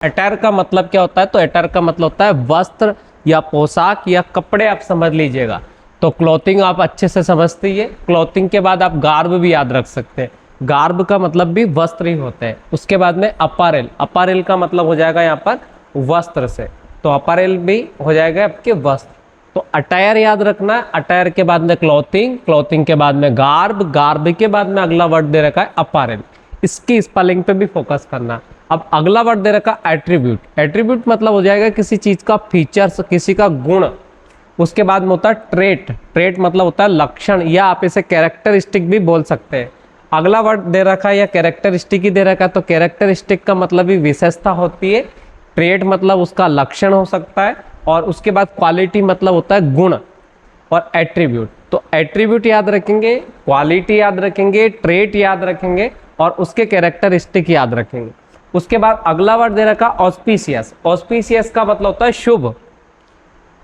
Attire का मतलब क्या होता है? तो अटायर का मतलब होता है वस्त्र या पोशाक या कपड़े, आप समझ लीजिएगा। तो क्लॉथिंग आप अच्छे से समझते ही है। क्लॉथिंग के बाद आप गार्ब भी याद रख सकते हैं। गार्ब का मतलब भी वस्त्र ही होते हैं। उसके बाद में अपारेल, अपारेल का मतलब हो जाएगा यहाँ पर वस्त्र से, तो अपारेल भी हो जाएगा आपके वस्त्र। तो अटायर याद रखना है, अटायर के बाद में क्लॉथिंग, क्लॉथिंग के बाद में गार्ब, गार्ब के बाद में अगला वर्ड दे रखा है अपारेल। इसकी स्पेलिंग पे भी फोकस करना। अब अगला वर्ड दे रखा है एट्रीब्यूट। एट्रीब्यूट मतलब हो जाएगा किसी चीज का फीचर्स, किसी का गुण। उसके बाद में होता है ट्रेट, ट्रेट मतलब होता है लक्षण, या आप इसे कैरेक्टरिस्टिक भी बोल सकते हैं। अगला वर्ड दे रखा है या कैरेक्टरिस्टिक ही दे रखा है, तो कैरेक्टरिस्टिक का मतलब भी विशेषता होती है, ट्रेट मतलब उसका लक्षण हो सकता है, और उसके बाद क्वालिटी मतलब होता है गुण, और एट्रीब्यूट। तो एट्रीब्यूट याद रखेंगे, क्वालिटी याद रखेंगे, ट्रेट याद रखेंगे, और उसके कैरेक्टरिस्टिक याद रखेंगे। उसके बाद अगला वर्ड दे रखा ऑस्पिशियस। ऑस्पिशियस का मतलब होता है शुभ।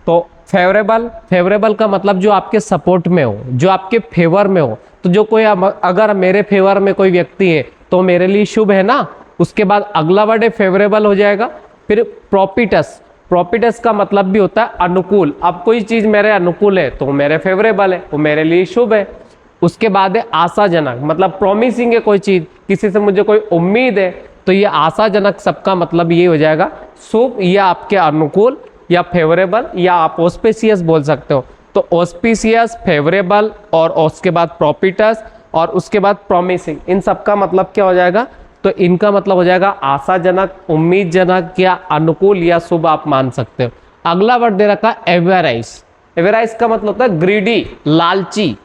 तो फेवरेबल, फेवरेबल का मतलब जो आपके सपोर्ट में हो, जो आपके फेवर में हो। तो जो कोई अगर मेरे फेवर में कोई व्यक्ति है तो मेरे लिए शुभ है ना। उसके बाद अगला वर्ड है फेवरेबल हो जाएगा। फिर प्रोपिटस, प्रोपिटस का मतलब भी होता है अनुकूल। अब कोई चीज मेरे अनुकूल है तो मेरे फेवरेबल है, वो मेरे लिए शुभ है। उसके बाद है आशाजनक, मतलब प्रॉमिसिंग है कोई चीज, किसी से मुझे कोई उम्मीद है, तो ये आशाजनक सबका मतलब ये हो जाएगा शुभ, या आपके अनुकूल, या फेवरेबल, या आप ऑस्पिशियस बोल सकते हो। तो ऑस्पिशियस, फेवरेबल, और उसके बाद प्रोपिटस, और उसके बाद प्रॉमिसिंग, इन सबका मतलब क्या हो जाएगा? तो इनका मतलब हो जाएगा आशाजनक, उम्मीदजनक, या अनुकूल, या शुभ आप मान सकते हो। अगला वर्ड दे रखा है एवराइज। एवराइज का मतलब होता है ग्रीडी, लालची।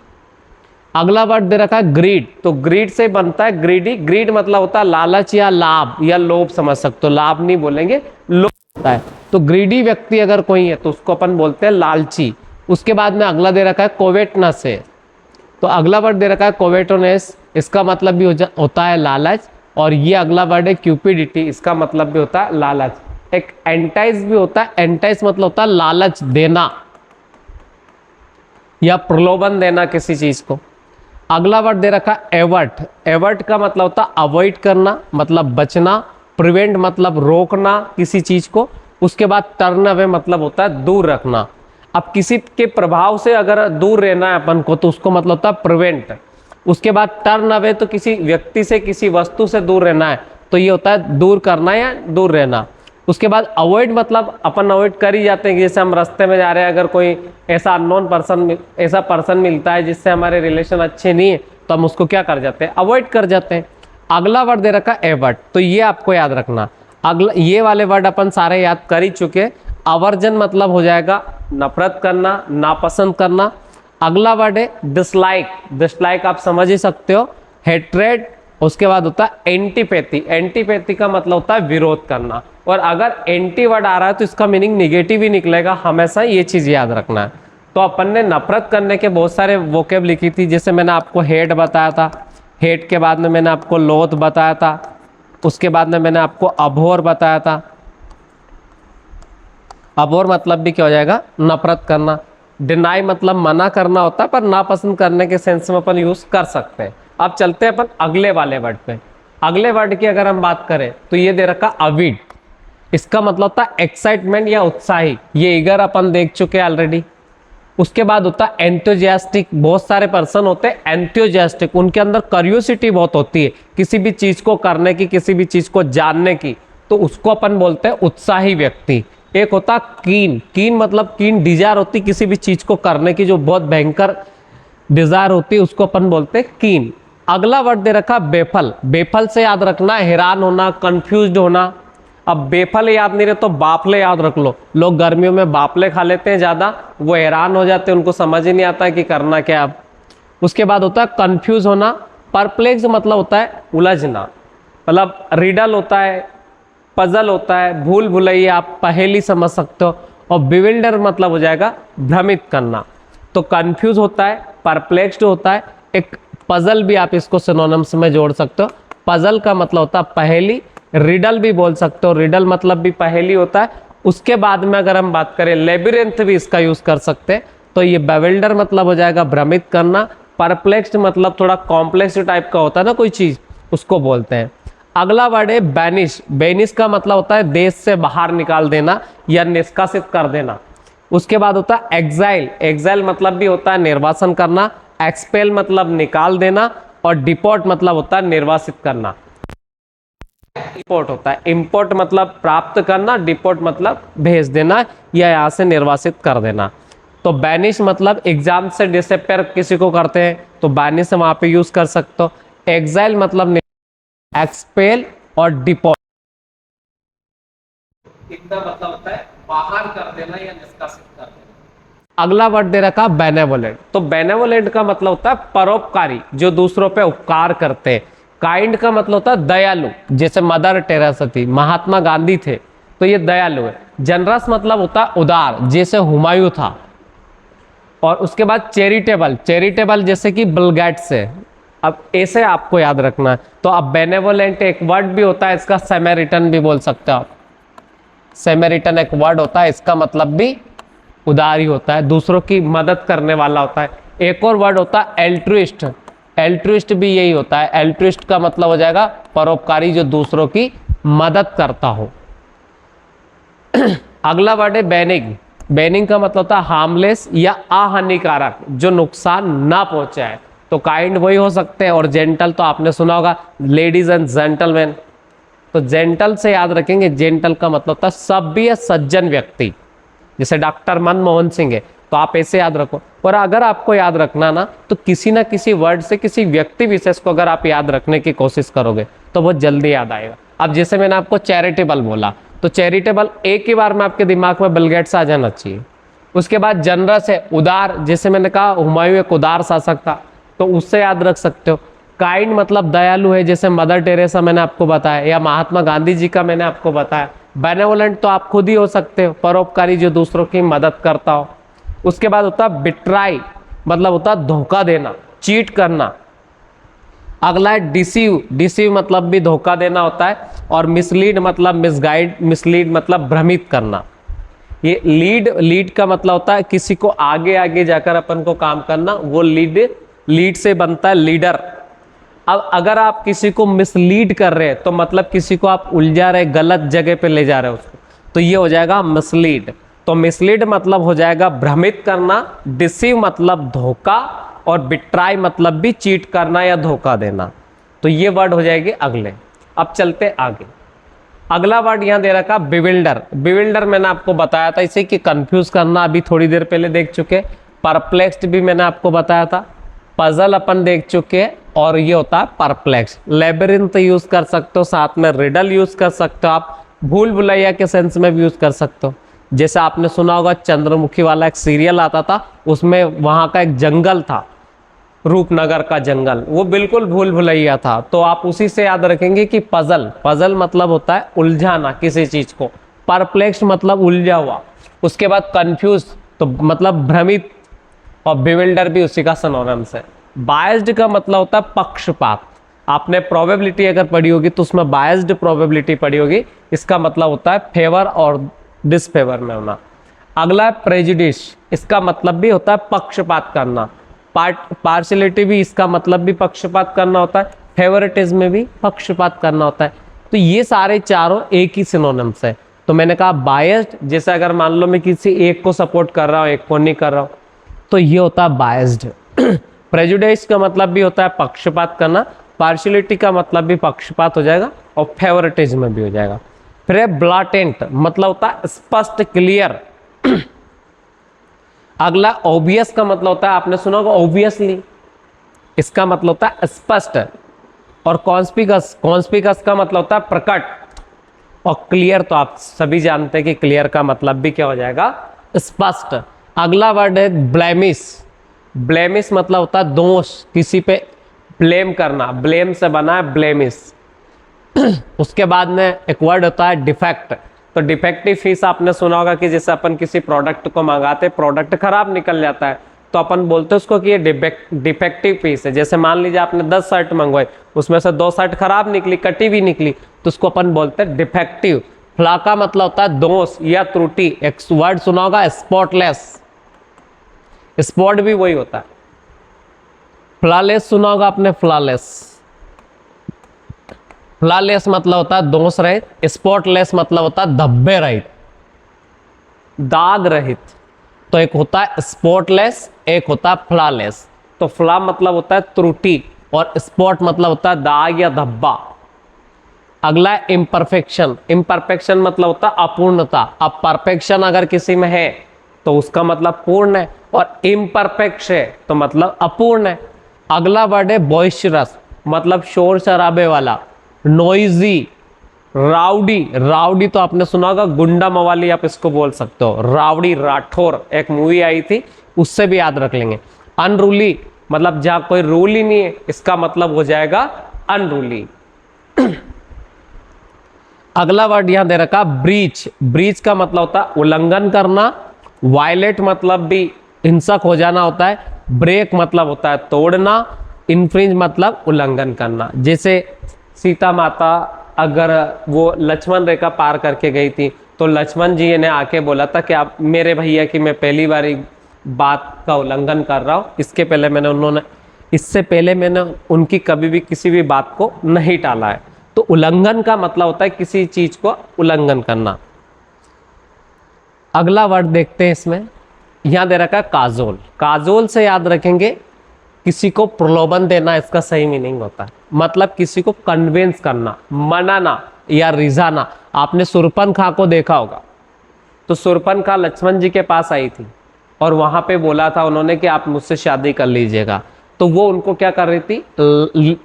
अगला वर्ड दे रखा है ग्रीड। तो ग्रीड से बनता है ग्रीडी। ग्रीड मतलब होता है लालच या लाभ या लोभ, समझ सकते हो। लाभ नहीं बोलेंगे, लोभ होता है। तो ग्रीडी व्यक्ति अगर कोई है तो उसको अपन बोलते हैं लालची। उसके बाद में अगला दे रखा है कोवेटनेस है। तो अगला वर्ड दे रखा है कोवेटनेस, इसका मतलब भी होता है लालच। और ये अगला वर्ड है क्यूपिडिटी, इसका मतलब भी होता है लालच। एक एंटाइज भी होता है। एंटाइज मतलब होता है लालच देना या प्रलोभन देना किसी चीज को। अगला वर्ड दे रखा है एवर्ट। एवर्ट का मतलब होता है अवॉइड करना, मतलब बचना। प्रिवेंट मतलब रोकना किसी चीज को। उसके बाद टर्न अवे मतलब होता है दूर रखना। अब किसी के प्रभाव से अगर दूर रहना है अपन को तो उसको मतलब होता है प्रिवेंट। उसके बाद टर्न अवे तो किसी व्यक्ति से, किसी वस्तु से दूर रहना है, तो ये होता है दूर करना या दूर रहना। उसके बाद अवॉइड मतलब अपन अवॉइड कर ही जाते हैं। जैसे हम रास्ते में जा रहे हैं, अगर कोई ऐसा अननोन पर्सन, ऐसा पर्सन मिलता है जिससे हमारे रिलेशन अच्छे नहीं है, तो हम उसको क्या कर जाते हैं? अवॉइड कर जाते हैं। अगला वर्ड दे रखा एवर्ट, तो ये आपको याद रखना। अगला ये वाले वर्ड अपन सारे याद कर ही चुके। अवर्जन मतलब हो जाएगा नफरत करना, नापसंद करना। अगला वर्ड है डिसलाइक। डिसलाइक आप समझ ही सकते हो, हेट्रेड। उसके बाद होता है एंटीपैथी। एंटीपैथी का मतलब होता है विरोध करना। और अगर एंटी वर्ड आ रहा है तो इसका मीनिंग निगेटिव ही निकलेगा, हमेशा ये चीज याद रखना है। तो अपन ने नफरत करने के बहुत सारे वोकेब लिखी थी, जैसे मैंने आपको हेट बताया था, हेट के बाद में मैंने आपको लोथ बताया था, उसके बाद में मैंने आपको अभोर बताया था। अभोर मतलब भी क्या हो जाएगा? नफरत करना। डिनाई मतलब मना करना होता है, पर नापसंद करने के सेंस में अपन यूज कर सकते हैं। अब चलते हैं अपन अगले वाले वर्ड पे। अगले वर्ड की अगर हम बात करें तो ये दे रखा अविड। इसका मतलब होता है एक्साइटमेंट या उत्साही। ये ईगर अपन देख चुके हैं ऑलरेडी। उसके बाद होता है एंथुजियास्टिक। बहुत सारे पर्सन होते हैं एंथुजियास्टिक, उनके अंदर क्यूरियोसिटी बहुत होती है किसी भी चीज को करने की, किसी भी चीज को जानने की, तो उसको अपन बोलते हैं उत्साही व्यक्ति। एक होता है कीन। कीन मतलब कीन डिजायर होती किसी भी चीज को करने की, जो बहुत भयंकर डिजायर होती है, उसको अपन बोलते हैं कीन। अगला वर्ड दे रखा बेफल। बेफल से याद रखना हैरान होना, कंफ्यूज्ड होना। अब बेफल याद नहीं रहे तो बाफले याद रख लो। लोग गर्मियों में बाफले खा लेते हैं ज्यादा, वो हैरान हो जाते हैं, उनको समझ ही नहीं आता है कि करना क्या अब। उसके बाद होता है कंफ्यूज होना। परप्लेक्स मतलब होता है उलझना, मतलब रिडल होता है, पजल होता है, भूल भुलैया, आप पहेली समझ सकते हो। और बिविल्डर मतलब हो जाएगा भ्रमित करना। तो कंफ्यूज होता है, परप्लेक्स्ड होता है, एक पजल भी आप इसको सिनोनिम्स में जोड़ सकते हो। पजल का मतलब होता है पहेली, रिडल भी बोल सकते हो, रिडल मतलब भी पहेली होता है। उसके बाद में अगर हम बात करें लेबिरिंथ भी इसका यूज कर सकते हैं। तो ये बेविल्डर मतलब हो जाएगा भ्रमित करना। परप्लेक्स्ड मतलब थोड़ा कॉम्प्लेक्स टाइप का होता है ना कोई चीज, उसको बोलते हैं। अगला वर्ड है बैनिश। बैनिश का मतलब होता है देश से बाहर निकाल देना या निष्कासित कर देना। उसके बाद होता है एग्जाइल। एग्जाइल मतलब भी होता है निर्वासन करना। एक्सपेल मतलब निकाल देना और डिपोर्ट मतलब होता है निर्वासित करना। इंपोर्ट होता है, इंपोर्ट मतलब प्राप्त करना, डिपोर्ट मतलब भेज देना या यहाँ से निर्वासित कर देना। तो बैनिश मतलब एग्जाम से डिसअपियर किसी को करते हैं तो बैनिश वहां पे यूज कर सकते हो। एग्जाइल मतलब एक्सपेल और डिपोर्ट इनका मतलब होता है बाहर कर देना या निष्कासित कर देना। अगला वर्ड दे रखा बेनेवोलेंट। तो बेनेवोलेंट का मतलब होता है परोपकारी, जो दूसरों पे उपकार करते हैं। काइंड का मतलब होता है दयालु, जैसे मदर टेरेसा थी, महात्मा गांधी थे, तो ये दयालु है। जनरस मतलब होता है उदार, जैसे हुमायूं था। और उसके बाद चैरिटेबल। चैरिटेबल जैसे कि बिल गेट्स है। अब ऐसे आपको याद रखना है। तो अब बेनेवोलेंट एक वर्ड भी होता है, इसका सैमेरिटन भी बोल सकते हो आप। सैमेरिटन एक वर्ड होता है, इसका मतलब भी उदार ही होता है, दूसरों की मदद करने वाला होता है। एक और वर्ड होता है एल्ट्रुइस्ट। एल्ट्रुइस्ट भी यही होता है। एल्ट्रुइस्ट का मतलब हो जाएगा परोपकारी, जो दूसरों की मदद करता हो। अगला वर्ड है बेनिग। बेनिग का मतलब होता है हार्मलेस या अहानिकारक, जो नुकसान ना पहुंचाए। तो काइंड वही हो सकते हैं। और जेंटल तो आपने सुना होगा, लेडीज एंड जेंटलमैन। तो जेंटल से याद रखेंगे, जेंटल का मतलब होता है सभ्य सज्जन व्यक्ति, जैसे डॉक्टर मनमोहन सिंह है, तो आप ऐसे याद रखो। और अगर आपको याद रखना ना, तो किसी ना किसी वर्ड से किसी व्यक्ति विशेष को अगर आप याद रखने की कोशिश करोगे तो बहुत जल्दी याद आएगा। अब जैसे मैंने आपको चैरिटेबल बोला, तो चैरिटेबल एक ही बार में आपके दिमाग में बिल गेट्स आ जाना चाहिए। उसके बाद जनरस है उदार, जैसे मैंने कहा हुमायूं एक उदार शासक था, तो उससे याद रख सकते हो। काइंड मतलब दयालु है, जैसे मदर टेरेसा मैंने आपको बताया, या महात्मा गांधी जी का मैंने आपको बताया। बेनेवोलेंट तो आप खुद ही हो सकते हो, परोपकारी, जो दूसरों की मदद करता हो। उसके बाद होता है बिट्राई, मतलब होता है धोखा देना, चीट करना। अगला है डिसीव। डिसीव मतलब भी धोखा देना होता है। और मिसलीड मतलब मिसगाइड, मिसलीड मतलब भ्रमित करना। ये लीड का मतलब होता है किसी को आगे आगे जाकर अपन को काम करना, वो लीड से बनता है लीडर। अब अगर आप किसी को मिसलीड कर रहे हैं तो मतलब किसी को आप उलझा रहे, गलत जगह पे ले जा रहे हो उसको, तो ये हो जाएगा मिसलीड। तो मिसलीड मतलब हो जाएगा भ्रमित करना, डिसीव मतलब धोखा, और बिट्राई मतलब भी चीट करना या धोखा देना। तो ये वर्ड हो जाएंगे अगले। अब चलते आगे। अगला वर्ड यहां दे रखा बिविल्डर। बिविल्डर मैंने आपको बताया था इसे कि कंफ्यूज करना, अभी थोड़ी देर पहले देख चुके। परप्लेक्स्ड भी मैंने आपको बताया था। पजल अपन देख चुके हैं। और ये होता है परप्लेक्स। लेबिरिंथ यूज कर सकते हो, साथ में रिडल यूज कर सकते हो, आप भूल भुलैया के सेंस में भी यूज कर सकते हो। जैसे आपने सुना होगा चंद्रमुखी वाला एक सीरियल आता था, उसमें वहां का एक जंगल था, रूपनगर का जंगल, वो बिल्कुल भूल भुलैया था। तो आप उसी से याद रखेंगे कि पजल। पजल मतलब होता है उलझाना किसी चीज को। परप्लेक्स मतलब उलझा हुआ। उसके बाद कंफ्यूज तो मतलब भ्रमित, और बिविल्डर भी उसी का सिनोनिम्स है। बायस्ड का मतलब होता है पक्षपात। आपने प्रोबेबिलिटी अगर पढ़ी होगी तो उसमें बायस्ड प्रोबेबिलिटी पढ़ी होगी। इसका मतलब होता है फेवर और डिसफेवर में होना। अगला है प्रेजुडिस। इसका मतलब भी होता है पक्षपात करना। पार्शियलिटी भी इसका मतलब भी पक्षपात करना होता है। फेवरेटिज्म में भी पक्षपात करना होता है। तो ये सारे चारों एक ही सिनोनिम्स है। तो मैंने कहा बायस्ड, जैसे अगर मान लो मैं किसी एक को सपोर्ट कर रहा हूँ, एक को नहीं कर रहा हूँ, तो ये होता है बायस्ड। प्रेजुडिस का मतलब भी होता है पक्षपात करना। पार्शियलिटी का मतलब भी पक्षपात हो जाएगा, और फेवरेटिज्म भी हो जाएगा। फिर ब्लाटेंट मतलब होता है स्पष्ट, क्लियर। अगला ऑब्वियस का मतलब होता है, आपने सुना होगा ऑब्वियसली, इसका मतलब होता है स्पष्ट। और कॉन्स्पिकस, कॉन्स्पिकस का मतलब होता है प्रकट। और क्लियर तो आप सभी जानते हैं कि क्लियर का मतलब भी क्या हो जाएगा, स्पष्ट। अगला वर्ड है ब्लेमिश। ब्लेमिश मतलब होता है दोष, किसी पे ब्लेम करना, ब्लेम से बना है ब्लेमिश। उसके बाद में एक वर्ड होता है डिफेक्ट। तो डिफेक्टिव पीस आपने सुना होगा कि जैसे अपन किसी प्रोडक्ट को मंगाते, प्रोडक्ट खराब निकल जाता है तो अपन बोलते हैं उसको कि ये डिफेक्टिव पीस है। जैसे मान लीजिए आपने 10 शर्ट मंगवाई, उसमें से 2 शर्ट खराब निकली, कटी भी निकली, तो उसको अपन बोलते हैं डिफेक्टिव। फ्लॉ का मतलब होता है दोष या त्रुटि। एक वर्ड सुना होगा स्पॉटलेस, स्पॉट भी वही होता है। फ्लॉलेस सुना होगा आपने, फ्लॉलेस। फ्लॉलेस मतलब होता है दोष रहित, स्पॉटलेस मतलब होता है धब्बे रहित, दाग रहित। तो एक होता है स्पॉटलेस, एक होता है फ्लॉलेस। तो फ्लॉ मतलब होता है त्रुटि और स्पॉट मतलब होता है दाग या धब्बा। अगला है इम्परफेक्शन। इम्परफेक्शन मतलब होता है अपूर्णता। अब परफेक्शन अगर किसी में है तो उसका मतलब पूर्ण है, और इम्परफेक्ट है तो मतलब अपूर्ण है। अगला वर्ड है बॉइस्चरस, मतलब शोर शराबे वाला, नॉइजी, राउडी। राउडी तो आपने सुना होगा, गुंडा मवाली आप इसको बोल सकते हो। राउडी, राठौर एक मूवी आई थी, उससे भी याद रख लेंगे। अनरूली मतलब जहां कोई रूल ही नहीं है, इसका मतलब हो जाएगा अनरूली। अगला वर्ड यहां दे रखा ब्रीच। ब्रीच का मतलब होता है उल्लंघन करना। वायलेट मतलब भी हिंसक हो जाना होता है। ब्रेक मतलब होता है तोड़ना। इन्फ्रिंज मतलब उल्लंघन करना। जैसे सीता माता अगर वो लक्ष्मण रेखा पार करके गई थी तो लक्ष्मण जी ने आके बोला था कि आप मेरे भैया की मैं पहली बार बात का उल्लंघन कर रहा हूँ, इससे पहले मैंने उनकी कभी भी किसी भी बात को नहीं टाला है। तो उल्लंघन का मतलब होता है किसी चीज को उल्लंघन करना। अगला वर्ड देखते हैं इसमें, यहां दे रखा है काजोल। काजोल से याद रखेंगे किसी को प्रलोभन देना, इसका सही मीनिंग होता है, मतलब किसी को कन्विंस करना, मनाना या रिझाना। आपने सुरपनखा को देखा होगा, तो सुरपनखा लक्ष्मण जी के पास आई थी और वहां पे बोला था उन्होंने कि आप मुझसे शादी कर लीजिएगा। तो वो उनको क्या कर रही थी,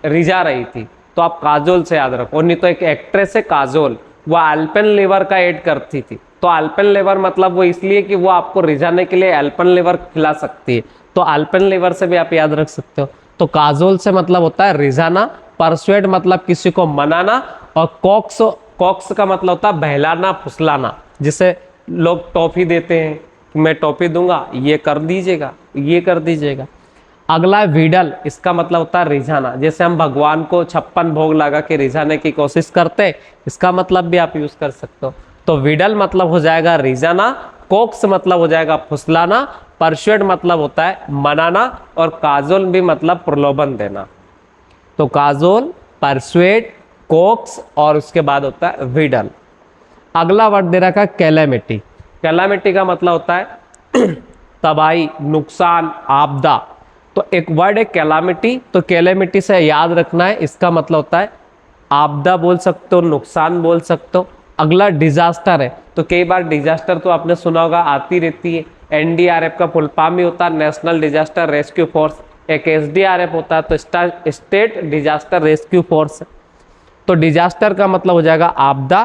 रिझा रही थी। तो आप काजोल से याद रखो। नहीं तो एक एक्ट्रेस है काजोल, वो अल्पेनलीवर का एड करती थी। तो अल्पेनलीवर मतलब वो इसलिए कि वो आपको रिझाने के लिए अल्पेनलीवर खिला सकती है, तो अल्पेनलीवर से भी आप याद रख सकते हो। तो काजोल से मतलब होता है रिझाना। परसुएड मतलब किसी को मनाना। और कॉक्स, कॉक्स का मतलब होता है बहलाना, फुसलाना। जिसे लोग टॉफी देते हैं, मैं टॉफी दूंगा, ये कर दीजिएगा, ये कर दीजिएगा। अगला है विडल, इसका मतलब होता है रिझाना। जैसे हम भगवान को 56 भोग लगा के रिझाने की कोशिश करते, इसका मतलब भी आप यूज कर सकते हो। तो विडल मतलब हो जाएगा रिझाना, कोक्स मतलब हो जाएगा फुसलाना, परसुएड मतलब होता है मनाना, और काजोल भी मतलब प्रलोभन देना। तो काजोल, परसुएड, कोक्स और उसके बाद होता है विडल। अगला वर्ड दे रखा है कैलेमिटी। कैलेमिटी का मतलब होता है तबाही, नुकसान, आपदा। तो एक वर्ड है कैलामिटी, तो कैलेमिटी से याद रखना है, इसका मतलब होता है आपदा बोल सकते हो, नुकसान बोल सकते हो। अगला डिजास्टर है, तो कई बार डिजास्टर तो आपने सुना होगा, आती रहती है। एनडीआरएफ का फुल फॉर्म ही होता है नेशनल डिजास्टर रेस्क्यू फोर्स। एक एसडीआरएफ होता है तो स्टेट डिजास्टर रेस्क्यू फोर्स। तो डिजास्टर का मतलब हो जाएगा आपदा।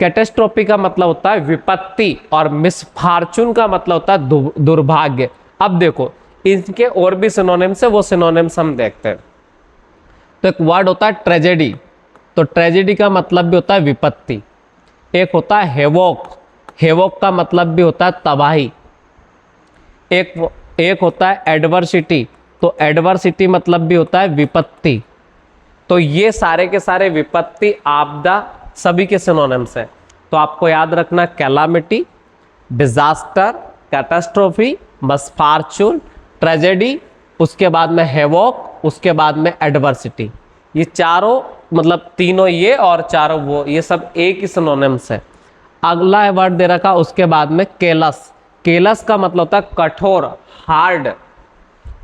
कैटेस्ट्रोफी का मतलब होता है विपत्ति, और मिसफॉर्चून का मतलब होता है दुर्भाग्य। अब देखो इनके और भी सिनोनिम्स है, वो सिनोनिम्स हम देखते हैं। तो एक वर्ड होता है ट्रेजेडी, तो ट्रेजेडी का मतलब भी होता है विपत्ति। एक होता है हेवोक, हेवोक का मतलब भी होता है तबाही। एक होता है एडवर्सिटी, तो एडवर्सिटी मतलब भी होता है विपत्ति। तो ये सारे के सारे विपत्ति, आपदा सभी के सिनोनिम्स हैं। तो आपको याद रखना calamity, disaster, catastrophe, misfortune, tragedy, उसके बाद में हेवोक, उसके बाद में एडवर्सिटी। ये चारों मतलब तीनों ये और चारों वो, ये सब एक ही सिनोनिम्स है। अगला वर्ड दे रखा उसके बाद में केलस। केलस का मतलब होता है कठोर, हार्ड।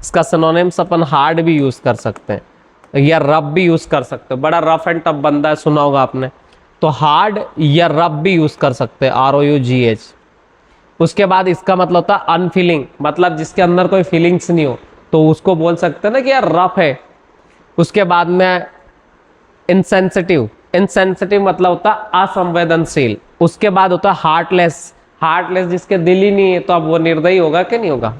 इसका सिनोनिम्स अपन हार्ड भी यूज कर सकते हैं या रफ भी यूज कर सकते हो। बड़ा रफ एंड टफ बंदा है, सुना होगा आपने, तो हार्ड या रफ भी यूज कर सकते हैं, ROUGH। उसके बाद इसका मतलब होता है अनफीलिंग, मतलब जिसके अंदर कोई फीलिंग्स नहीं हो, तो उसको बोल सकते हैं ना कि यार रफ है। उसके बाद में इनसेंसिटिव, इनसेंसिटिव मतलब होता है असंवेदनशील। उसके बाद होता है हार्टलेस, हार्टलेस जिसके दिल ही नहीं है, तो अब वो निर्दयी होगा कि नहीं होगा।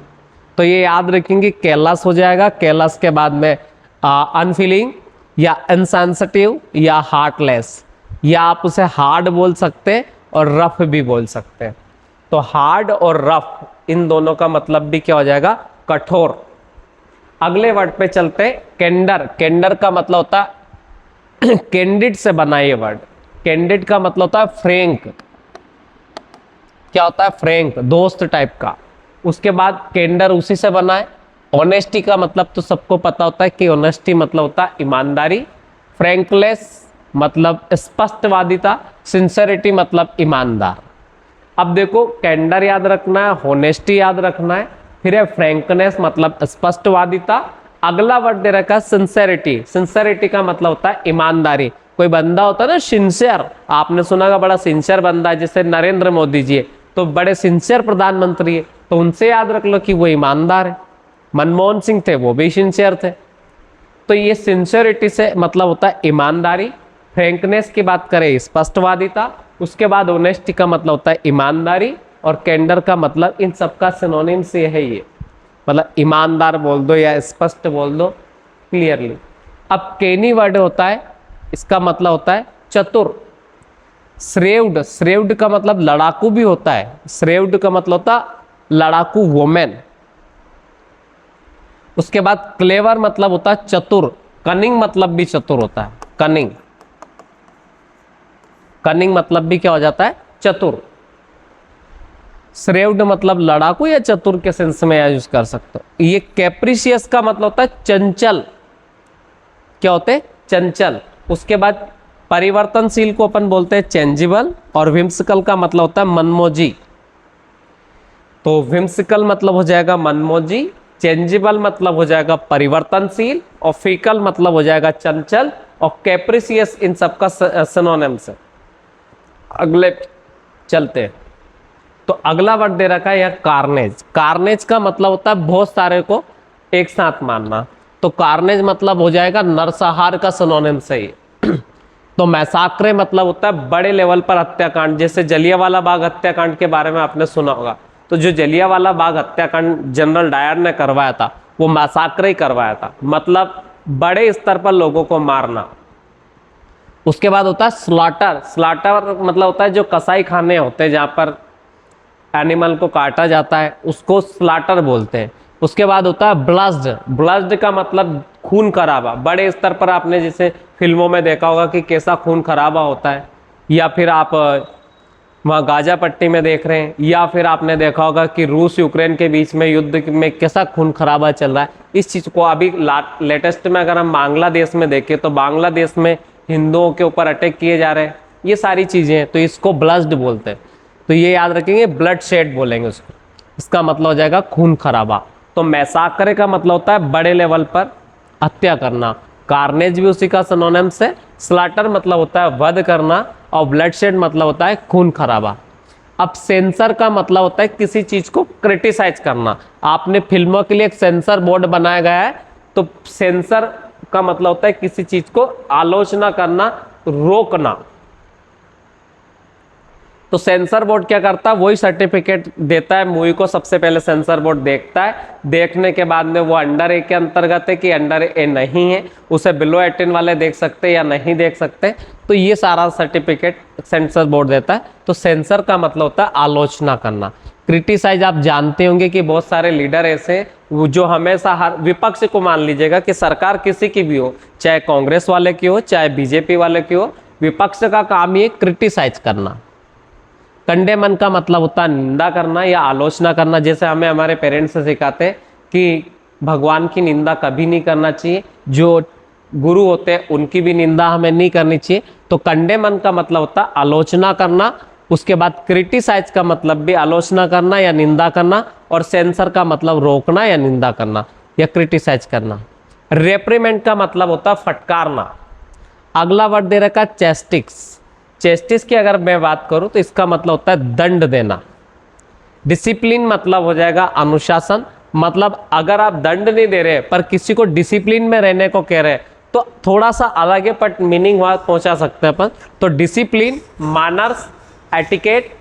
तो ये याद रखेंगे, केलस हो जाएगा। केलस के बाद में अनफीलिंग या इनसेंसिटिव या हार्टलेस, या आप उसे हार्ड बोल सकते हैं और रफ भी बोल सकते हैं। तो हार्ड और रफ इन दोनों का मतलब भी क्या हो जाएगा, कठोर। अगले वर्ड पे चलते, कैंडर। कैंडर का मतलब होता है कैंडिड से बना ये वर्ड। कैंडिड का मतलब होता है फ्रैंक। क्या होता है, फ्रैंक, दोस्त टाइप का। उसके बाद कैंडर उसी से बना है। ऑनेस्टी का मतलब तो सबको पता होता है कि ऑनेस्टी मतलब होता है ईमानदारी। फ्रैंकलेस मतलब स्पष्टवादिता, सिंसेरिटी मतलब ईमानदार। अब देखो कैंडर याद रखना है, होनेस्टी याद रखना है, फिर है फ्रैंकनेस मतलब स्पष्टवादिता। अगला वर्ड दे रखा है सिंसेरिटी। सिंसेरिटी का मतलब होता है ईमानदारी। कोई बंदा होता है ना सिंसियर, आपने सुना होगा बड़ा सिंसियर बंदा है, जैसे नरेंद्र मोदी जी है, तो बड़े सिंसियर प्रधानमंत्री है, तो उनसे याद रख लो कि वो ईमानदार है। मनमोहन सिंह थे, वो भी सिंसियर थे। तो ये सिंसियरिटी से मतलब होता है ईमानदारी। फ्रैंकनेस की बात करें स्पष्टवादिता, उसके बाद ऑनेस्टी का मतलब होता है ईमानदारी, और कैंडर का मतलब इन सबका सिनोनिम से है ये, मतलब ईमानदार बोल दो या स्पष्ट बोल दो क्लियरली। अब केनी वर्ड होता है, इसका मतलब होता है चतुर। श्रेव्ड, श्रेव्ड का मतलब लड़ाकू भी होता है, श्रेव्ड का मतलब होता लड़ाकू वोमेन। उसके बाद क्लेवर मतलब होता है चतुर, कनिंग मतलब भी चतुर होता है, कनिंग। कनिंग मतलब भी क्या हो जाता है, चतुर। श्रेव्ड मतलब लड़ाकू या चतुर के सेंस में यूज कर सकते हो। ये कैप्रिशियस का मतलब होता है चंचल, क्या होते हैं, चंचल। उसके बाद परिवर्तनशील को अपन बोलते हैं चेंजेबल, और विम्सिकल का मतलब होता है मनमोजी। तो विम्सिकल मतलब हो जाएगा मनमोजी, चेंजेबल मतलब हो जाएगा परिवर्तनशील, और फीकल मतलब हो जाएगा चंचल, और कैप्रिशियस इन सबका सिनोनिम्स है। अगले चलते हैं, तो अगला वर्ड दे रखा है यह कार्नेज। कार्नेज का मतलब होता है बहुत सारे को एक साथ मारना, तो कार्नेज मतलब हो जाएगा नरसंहार का सिनोनिम से ही। तो मैसाक्रे मतलब होता है बड़े लेवल पर हत्याकांड, जैसे जलियांवाला बाग हत्याकांड के बारे में आपने सुना होगा। तो जो जलियांवाला बाग हत्याकांड जनरल डायर ने करवाया था, वो मैसाक्रे ही करवाया था, मतलब बड़े स्तर पर लोगों को मारना। उसके बाद होता है स्लॉटर। स्लॉटर मतलब होता है जो कसाई खाने होते हैं जहाँ पर एनिमल को काटा जाता है, उसको स्लॉटर बोलते हैं। उसके बाद होता है ब्लस्ड। ब्लस्ड का मतलब खून खराबा, बड़े स्तर पर आपने जैसे फिल्मों में देखा होगा कि कैसा खून खराबा होता है, या फिर आप वहाँ गाजा पट्टी में देख रहे हैं, या फिर आपने देखा होगा कि रूस यूक्रेन के बीच में युद्ध में कैसा खून खराबा चल रहा है। इस चीज़ को अभी लेटेस्ट में अगर हम बांग्लादेश में देखें, तो बांग्लादेश में हिंदुओं के ऊपर अटैक किए जा रहे हैं, ये सारी चीज़ें हैं, तो इसको ब्लस्ड बोलते हैं। तो ये याद रखेंगे, ब्लड शेड बोलेंगे उसको, इसका मतलब हो जाएगा खून खराबा। तो मैसाक्रे का मतलब होता है बड़े लेवल पर हत्या करना, कार्नेज भी उसी का सिनोनिम्स है। स्लॉटर मतलब होता है वध करना, और ब्लड शेड मतलब होता है खून खराबा। अब सेंसर का मतलब होता है किसी चीज को क्रिटिसाइज करना। आपने फिल्मों के लिए एक सेंसर बोर्ड बनाया गया है, तो सेंसर का मतलब होता है किसी चीज को आलोचना करना, रोकना। तो सेंसर बोर्ड क्या करता है, वही सर्टिफिकेट देता है मूवी को। सबसे पहले सेंसर बोर्ड देखता है, देखने के बाद में वो अंडर ए के अंतर्गत है कि अंडर ए नहीं है, उसे बिलो 18 वाले देख सकते या नहीं देख सकते। तो ये सारा सर्टिफिकेट सेंसर बोर्ड देता है। तो सेंसर का मतलब होता है आलोचना करना। क्रिटिसाइज आप जानते होंगे कि बहुत सारे लीडर ऐसे जो हमेशा हर विपक्ष को, मान लीजिएगा कि सरकार किसी की भी हो, चाहे कांग्रेस वाले की हो चाहे बीजेपी वाले की हो, विपक्ष का काम ये क्रिटिसाइज करना। कंडेमन का मतलब होता है निंदा करना या आलोचना करना। जैसे हमें हमारे पेरेंट्स से सिखाते हैं कि भगवान की निंदा कभी नहीं करना चाहिए, जो गुरु होते हैं उनकी भी निंदा हमें नहीं करनी चाहिए। तो कंडेमन का मतलब होता है आलोचना करना। उसके बाद क्रिटिसाइज का मतलब भी आलोचना करना या निंदा करना, और सेंसर का मतलब रोकना या निंदा करना या क्रिटिसाइज करना। रेप्रीमेंट का मतलब होता है फटकारना। अगला वर्ड दे रखा है चेस्टिक्स। चेस्टिस की अगर मैं बात करूं तो इसका मतलब होता है दंड देना। डिसिप्लिन मतलब हो जाएगा अनुशासन, मतलब अगर आप दंड नहीं दे रहे पर किसी को डिसिप्लिन में रहने को कह रहे हैं, तो थोड़ा सा अलग है बट मीनिंग वहां पहुंचा सकते हैं अपन। तो डिसिप्लिन, मैनर्स, एटिकेट,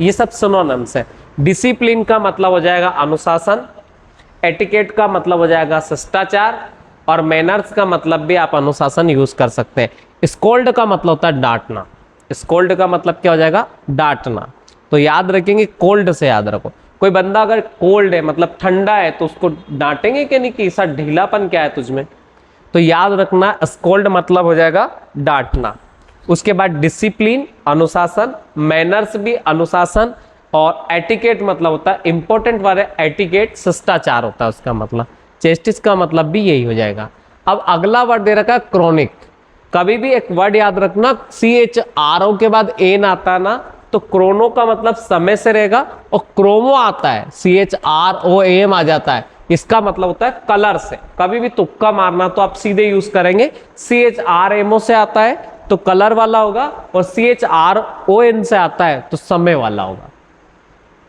ये सब सिनोनिम्स है। डिसिप्लिन का मतलब हो जाएगा अनुशासन, एटिकेट का मतलब हो जाएगा शिष्टाचार, और मैनर्स का मतलब भी आप अनुशासन यूज कर सकते हैं। स्कोल्ड का मतलब होता है डांटना। स्कोल्ड का मतलब क्या हो जाएगा, डांटना। तो याद रखेंगे, कोल्ड से याद रखो। कोई बंदा अगर कोल्ड है मतलब ठंडा है, तो उसको डांटेंगे कि नहीं कि ऐसा ढीलापन क्या है तुझमें। तो याद रखना, स्कोल्ड मतलब हो जाएगा डांटना। उसके बाद डिसिप्लिन अनुशासन, मैनर्स भी अनुशासन, और एटिकेट मतलब होता है इंपॉर्टेंट वाले एटिकेट शिष्टाचार होता है उसका मतलब। चेस्टिस का मतलब भी यही हो जाएगा। अब अगला वर्ड दे रखा है क्रोनिक। कभी भी एक वर्ड याद रखना, CHRO के बाद एन आता है ना, तो क्रोनो का मतलब समय से रहेगा, और क्रोमो आता है CHROAM आ जाता है, इसका मतलब होता है कलर से। कभी भी तुक्का मारना तो आप सीधे यूज करेंगे, CHRMO से आता है तो कलर वाला होगा, और CHRON से आता है तो समय वाला होगा।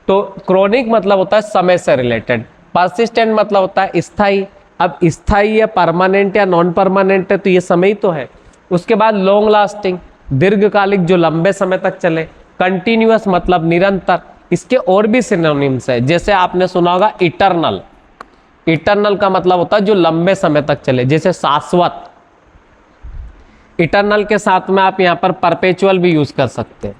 तो क्रोनिक मतलब होता है समय से रिलेटेड। परसिस्टेंट मतलब होता है स्थायी। अब स्थायी या परमानेंट या नॉन परमानेंट है तो ये समय ही तो है। उसके बाद लॉन्ग लास्टिंग, दीर्घकालिक, जो लंबे समय तक चले। कंटिन्यूअस मतलब निरंतर। इसके और भी सिनोनिम्स है, जैसे आपने सुना होगा इटरनल। इटरनल का मतलब होता है जो लंबे समय तक चले, जैसे शाश्वत। इटरनल के साथ में आप यहाँ पर परपेचुअल भी यूज कर सकते हैं।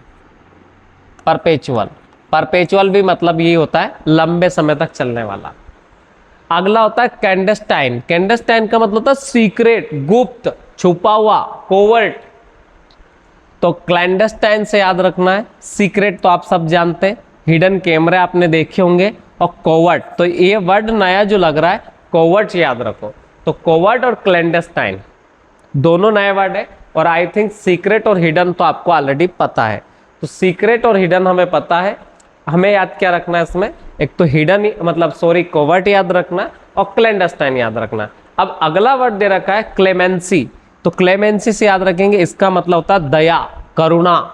परपेचुअल, परपेचुअल भी मतलब ये होता है लंबे समय तक चलने वाला। अगला होता है कैंडेस्टाइन। कैंडेस्टाइन का मतलब होता है सीक्रेट, गुप्त, छुपा हुआ, कोवर्ट। तो क्लैंडेस्टाइन से याद रखना है। सीक्रेट तो आप सब जानते हैं, हिडन कैमरे आपने देखे होंगे, और कोवर्ट तो ये वर्ड नया जो लग रहा है, कोवर्ट याद रखो। तो कोवर्ट और क्लैंडेस्टाइन दोनों नए वर्ड है, और आई थिंक सीक्रेट और हिडन तो आपको ऑलरेडी पता है। तो सीक्रेट और हिडन हमें पता है, हमें याद क्या रखना है इसमें, एक तो हिडन मतलब सॉरी कोवर्ट याद रखना, और क्लैंडेस्टाइन याद रखना। अब अगला वर्ड दे रखा है क्लेमेंसी। तो क्लेमेंसी से याद रखेंगे, इसका मतलब होता है दया, करुणा।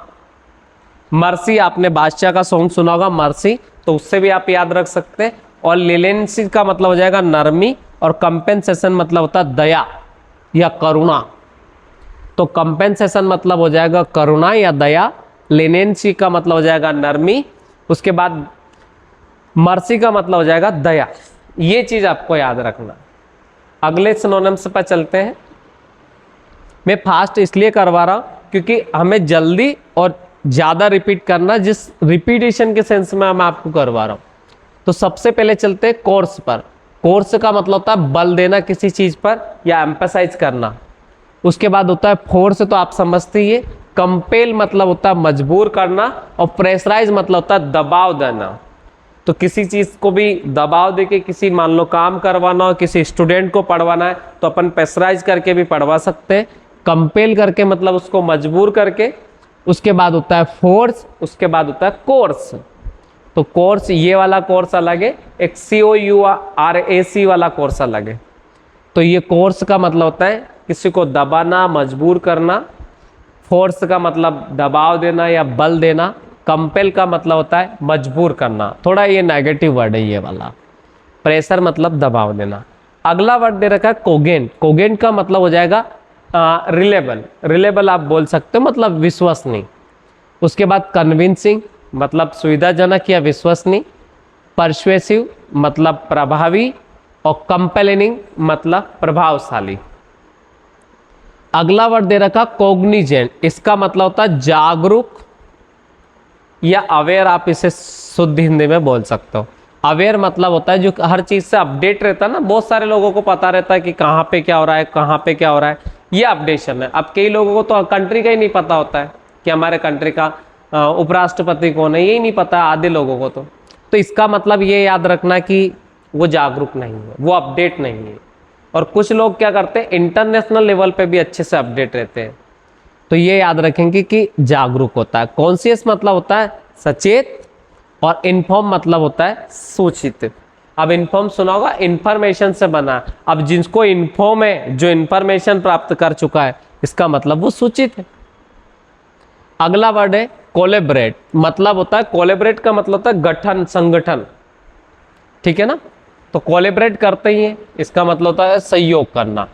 मर्सी, आपने बादशाह का सॉन्ग सुना होगा मर्सी, तो उससे भी आप याद रख सकते हैं। और लिलेंसी का मतलब हो जाएगा नरमी, और कंपेंसेशन मतलब होता है दया या करुणा। तो कंपेंसेशन मतलब हो जाएगा करुणा या दया, लिनेंसी का मतलब हो जाएगा नरमी, उसके बाद मर्सी का मतलब हो जाएगा दया। ये चीज आपको याद रखना। अगले सिनोनिम्स पर चलते हैं। मैं फास्ट इसलिए करवा रहा हूं क्योंकि हमें जल्दी और ज्यादा रिपीट करना, जिस रिपीटेशन के सेंस में मैं आपको करवा रहा हूं। तो सबसे पहले चलते हैं कोर्स पर। कोर्स का मतलब होता है बल देना किसी चीज पर या एम्फसाइज करना। उसके बाद होता है फोर्स, तो आप समझते ही है। कंपेल मतलब होता है मजबूर करना, और प्रेशराइज मतलब होता है दबाव देना। तो किसी चीज को भी दबाव देके किसी मान लो काम करवाना हो, किसी स्टूडेंट को पढ़वाना है, तो अपन प्रेशराइज करके भी पढ़वा सकते हैं। कंपेल करके मतलब उसको मजबूर करके। उसके बाद होता है फोर्स, उसके बाद होता है कोर्स। तो कोर्स ये वाला कोर्स अलग है, एक COURAC वाला कोर्स अलग है। तो ये कोर्स का मतलब होता है किसी को दबाना, मजबूर करना। फोर्स का मतलब दबाव देना या बल देना। कंपेल का मतलब होता है मजबूर करना। थोड़ा ये नेगेटिव वर्ड है ये वाला। प्रेशर मतलब दबाव देना। अगला वर्ड दे रखा है कोगेंट। कोगेंट का मतलब हो जाएगा रिलेबल। रिलेबल आप बोल सकते हो, मतलब विश्वसनीय। उसके बाद कन्विंसिंग मतलब सुविधाजनक या विश्वसनीय। परसुएसिव मतलब प्रभावी, और कंपेलिंग मतलब प्रभावशाली। अगला वर्ड दे रखा कोग्निजेंट। इसका मतलब होता है जागरूक या अवेयर, आप इसे शुद्ध हिंदी में बोल सकते हो। अवेयर मतलब होता है जो हर चीज से अपडेट रहता है ना। बहुत सारे लोगों को पता रहता है कि कहाँ पे क्या हो रहा है, कहाँ पे क्या हो रहा है, ये अपडेशन है। अब कई लोगों को तो कंट्री का ही नहीं पता होता है कि हमारे कंट्री का उपराष्ट्रपति कौन है, यही नहीं पता है आधे लोगों को। तो इसका मतलब ये याद रखना कि वो जागरूक नहीं है, वो अपडेट नहीं है। और कुछ लोग क्या करते हैं, इंटरनेशनल लेवल पे भी अच्छे से अपडेट रहते हैं। तो ये याद रखेंगे कि जागरूक होता है। कॉन्शियस मतलब होता है सचेत, और इन्फॉर्म मतलब होता है सूचित। अब इन्फॉर्म सुना होगा, इंफॉर्मेशन से बना। अब जिसको इन्फॉर्म है, जो इंफॉर्मेशन प्राप्त कर चुका है, इसका मतलब वो सूचित है। अगला वर्ड है कोलेबरेट। मतलब होता है, कोलेबरेट का मतलब होता है गठन, संगठन, ठीक है ना। तो कोलेबरेट करते ही है, इसका मतलब होता है सहयोग करना।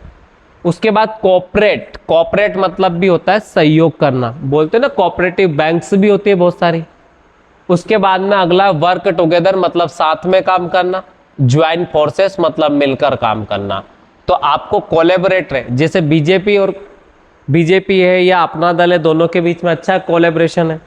उसके बाद कोऑपरेट। कोऑपरेट मतलब भी होता है सहयोग करना। बोलते हैं ना कोऑपरेटिव बैंक्स भी होती है बहुत सारी। उसके बाद में अगला वर्क टुगेदर मतलब साथ में काम करना। ज्वाइन फोर्सेस मतलब मिलकर काम करना। तो आपको कोलेबरेट है, जैसे बीजेपी है या अपना दल है, दोनों के बीच में अच्छा कोलेब्रेशन है।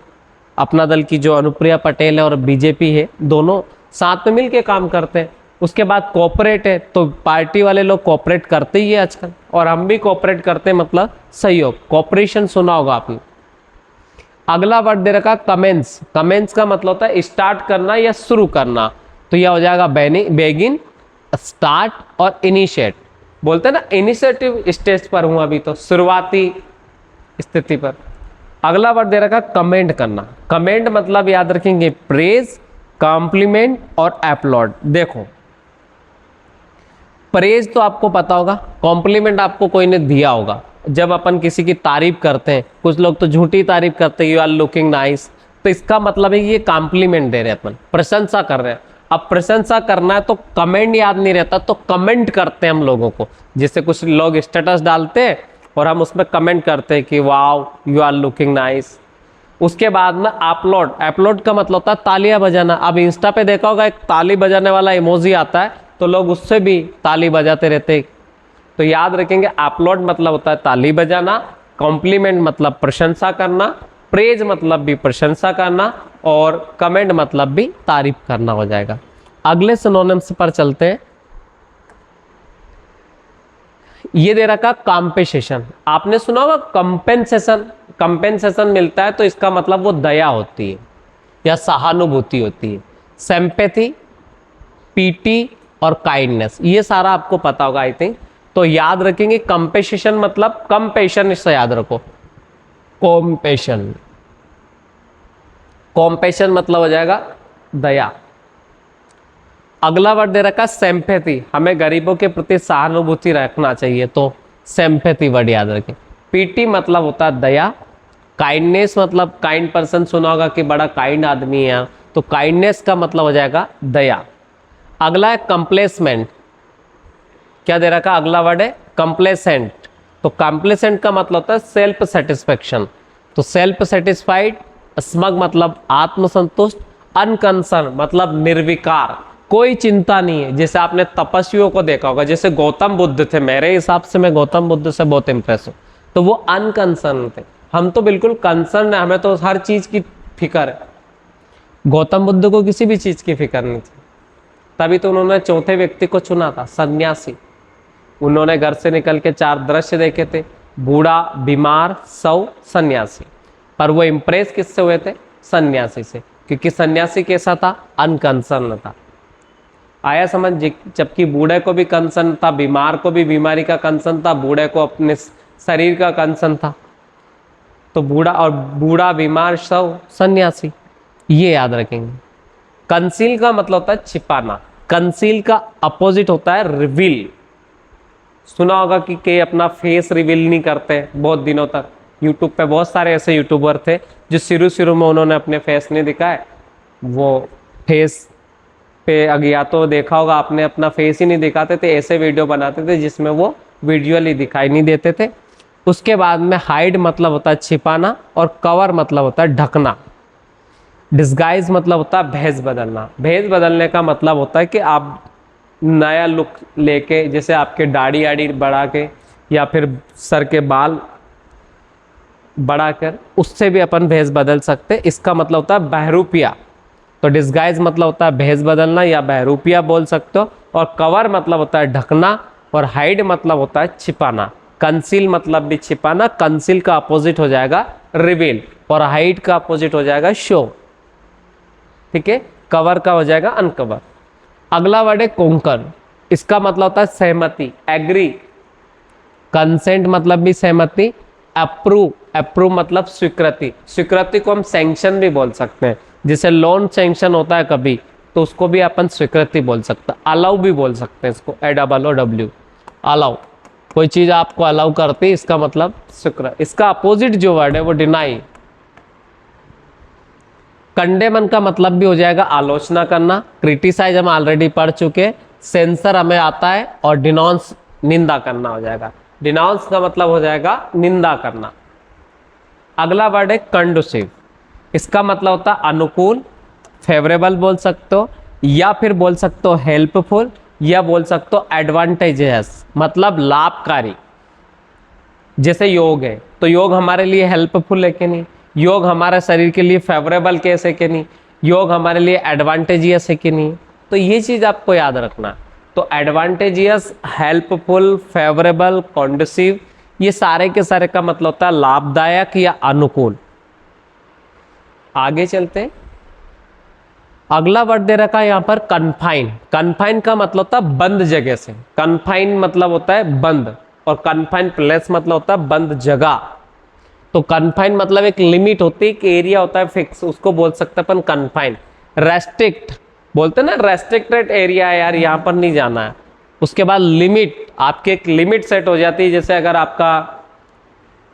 अपना दल की जो अनुप्रिया पटेल है और बीजेपी है, दोनों साथ में मिलके काम करते हैं। उसके बाद कोऑपरेट है, तो पार्टी वाले लोग कोऑपरेट करते ही है आजकल, और हम भी कोऑपरेट करते हैं, मतलब सहयोग, कोऑपरेशन सुना होगा आपने। अगला वर्ड दे रखा कमेंस। कमेंस का मतलब होता है स्टार्ट करना या शुरू करना। तो यह हो जाएगा बेगिन, स्टार्ट और इनिशिएट। बोलते हैं ना इनिशिएटिव स्टेज पर हूं अभी, तो शुरुआती स्थिति पर। अगला वर्ड दे रखा कमेंट करना। कमेंट मतलब याद रखेंगे प्रेज, कॉम्प्लीमेंट और एप्लॉड। देखो प्रेज तो आपको पता होगा, कॉम्प्लीमेंट आपको कोई ने दिया होगा। जब अपन किसी की तारीफ करते हैं, कुछ लोग तो झूठी तारीफ करते हैं, यू आर लुकिंग नाइस, तो इसका मतलब है कि ये कॉम्प्लीमेंट दे रहे हैं, अपन प्रशंसा कर रहे हैं। अब प्रशंसा करना है तो कमेंट याद नहीं रहता, तो कमेंट करते हैं हम लोगों को। जैसे कुछ लोग स्टेटस डालते हैं और हम उसमें कमेंट करते हैं कि wow you are looking nice. उसके बाद में अपलोड। अपलोड का मतलब होता है तालियां बजाना। अब इंस्टा पे देखा होगा एक ताली बजाने वाला इमोजी आता है, तो लोग उससे भी ताली बजाते रहते हैं। तो याद रखेंगे अपलोड मतलब होता है ताली बजाना, कॉम्प्लीमेंट मतलब प्रशंसा करना, प्रेज मतलब भी प्रशंसा करना और कमेंट मतलब भी तारीफ करना हो जाएगा। अगले सिनोनिम्स पर चलते हैं। ये दे रखा कॉम्पेसेशन। आपने सुना होगा कंपेंसेशन। कंपेंसेशन मिलता है तो इसका मतलब वो दया होती है या सहानुभूति होती है। सिंपैथी, पीटी और काइंडनेस, ये सारा आपको पता होगा आई थिंक। तो याद रखेंगे कंपेसेशन मतलब कंपेशन, इससे याद रखो कॉम्पेशन। कॉम्पेशन मतलब हो जाएगा दया। अगला वर्ड दे रखा सिंपैथी। हमें गरीबों के प्रति सहानुभूति रखना चाहिए, तो सिंपैथी वर्ड याद रखें। पीटी मतलब होता है दया। काइंडनेस मतलब काइंड पर्सन, सुना होगा कि बड़ा काइंड आदमी है, तो काइंडनेस का मतलब हो जाएगा दया। अगला है कंप्लेसमेंट। क्या दे रखा? अगला वर्ड है कंप्लेसेंट। तो कंप्लेसेंट का मतलब होता है सेल्फ सेटिस्फेक्शन। तो सेल्फ सेटिस्फाइड, स्मग मतलब आत्मसंतुष्ट, अनकंसर्न मतलब निर्विकार, कोई चिंता नहीं है। जैसे आपने तपस्वियों को देखा होगा, जैसे गौतम बुद्ध थे, मेरे हिसाब से मैं गौतम बुद्ध से बहुत इंप्रेस हूँ, तो वो अनकंसर्न थे। हम तो बिल्कुल कंसर्न है, हमें तो हर चीज की फिक्र है। गौतम बुद्ध को किसी भी चीज की फिक्र नहीं थी, तभी तो उन्होंने चौथे व्यक्ति को चुना था, सन्यासी। उन्होंने घर से निकल के 4 दृश्य देखे थे, बूढ़ा, बीमार, सौ, सन्यासी। पर वो इंप्रेस किससे हुए थे? सन्यासी से, क्योंकि सन्यासी कैसा था? अनकंसर्न था। आया समझ? जबकि बूढ़े को भी कंसर्न था, बीमार को भी बीमारी का कंसर्न था, बूढ़े को अपने शरीर का कंसर्न था। तो बूढ़ा, बीमार, सौ, सन्यासी, ये याद रखेंगे। कंसील का मतलब होता है छिपाना। कंसील का अपोजिट होता है रिवील। सुना होगा कि अपना फेस रिवील नहीं करते बहुत दिनों तक। यूट्यूब पे बहुत सारे ऐसे यूट्यूबर थे जो शुरू में उन्होंने अपने फेस नहीं दिखाए। वो फेस पे अज्ञात तो देखा होगा आपने, अपना फेस ही नहीं दिखाते थे, ऐसे वीडियो बनाते थे जिसमें वो विजुअली दिखाई नहीं देते थे। उसके बाद में हाइड मतलब होता है छिपाना और कवर मतलब होता है ढकना। डिस्गाइज मतलब होता है भेष बदलना। भेष बदलने का मतलब होता है कि आप नया लुक लेके, जैसे आपके दाढ़ी आड़ी बढ़ा के या फिर सर के बाल बढ़ाकर, उससे भी अपन भेष बदल सकते। इसका मतलब होता है बहरूपिया। तो डिस्गाइज मतलब होता है भेष बदलना या बहरूपिया बोल सकते हो। और कवर मतलब होता है ढकना और हाइड मतलब होता है छिपाना। कंसील मतलब भी छिपाना। कंसील का अपोजिट हो जाएगा रिवील और हाइड का अपोजिट हो जाएगा शो। ठीक है, कवर का हो जाएगा अनकवर। अगला वर्ड है कोंकर। इसका मतलब होता है सहमति, एग्री। कंसेंट मतलब भी सहमति। अप्रूव, अप्रूव मतलब स्वीकृति। स्वीकृति को हम सैंक्शन भी बोल सकते हैं। जैसे लोन सैंक्शन होता है कभी, तो उसको भी अपन स्वीकृति बोल सकते हैं। अलाउ भी बोल सकते हैं इसको, ALLOW, अलाउ। कोई चीज आपको अलाउ करती है, इसका मतलब स्वीकृति। इसका अपोजिट जो वर्ड है वो डिनाई। कंडेमन का मतलब भी हो जाएगा आलोचना करना। क्रिटिसाइज हम ऑलरेडी पढ़ चुके। सेंसर हमें आता है और डिनॉन्स निंदा करना हो जाएगा। डिनॉन्स का मतलब हो जाएगा निंदा करना। अगला वर्ड है कंडुसिव। इसका मतलब होता है अनुकूल, फेवरेबल बोल सकते हो, या फिर बोल सकते हो हेल्पफुल, या बोल सकते हो एडवांटेजेस मतलब लाभकारी। जैसे योग है, तो योग हमारे लिए हेल्पफुल है कि नहीं? योग हमारे शरीर के लिए फेवरेबल कैसे कि नहीं? योग हमारे लिए एडवांटेजियस है कि नहीं? तो ये चीज आपको याद रखना। तो एडवांटेजियस, हेल्पफुल, फेवरेबल, कॉन्डुसिव, ये सारे के सारे का मतलब होता है लाभदायक या अनुकूल। आगे चलते हैं। अगला वर्ड दे रखा है यहां पर कन्फाइन। कन्फाइन का मतलब होता है बंद जगह से। कन्फाइन मतलब होता है बंद, और कन्फाइन प्लेस मतलब होता है बंद जगह। तो कन्फाइन मतलब एक लिमिट होती है, एक एरिया होता है फिक्स, उसको बोल सकते हैं अपन कन्फाइन। रेस्ट्रिक्ट बोलते हैं ना, रेस्ट्रिक्टेड एरिया है यार, यहाँ पर नहीं जाना है। उसके बाद लिमिट, आपकी एक लिमिट सेट हो जाती है, जैसे अगर आपका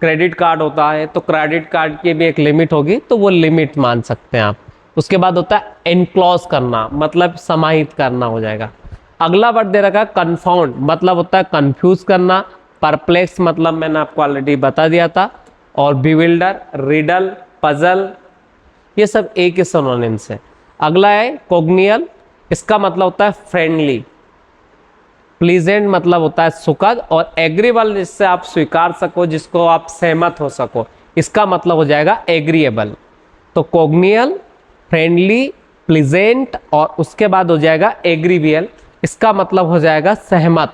क्रेडिट कार्ड होता है तो क्रेडिट कार्ड की भी एक लिमिट होगी, तो वो लिमिट मान सकते हैं आप। उसके बाद होता है एनक्लोज करना, मतलब समाहित करना हो जाएगा। अगला वर्ड दे रखा है कन्फाउंड, मतलब होता है कंफ्यूज करना। परप्लेक्स मतलब मैंने आपको ऑलरेडी बता दिया था। और बिविल्डर, रिडल, पजल, ये सब एक ही सिनोनिम्स है। अगला है कोग्नियल, इसका मतलब होता है फ्रेंडली। प्लीजेंट मतलब होता है सुखद। और एग्रीबल जिससे आप स्वीकार सको, जिसको आप सहमत हो सको, इसका मतलब हो जाएगा एग्रीएबल। तो कोग्नियल, फ्रेंडली, प्लीजेंट और उसके बाद हो जाएगा एग्रीबियल, इसका मतलब हो जाएगा सहमत।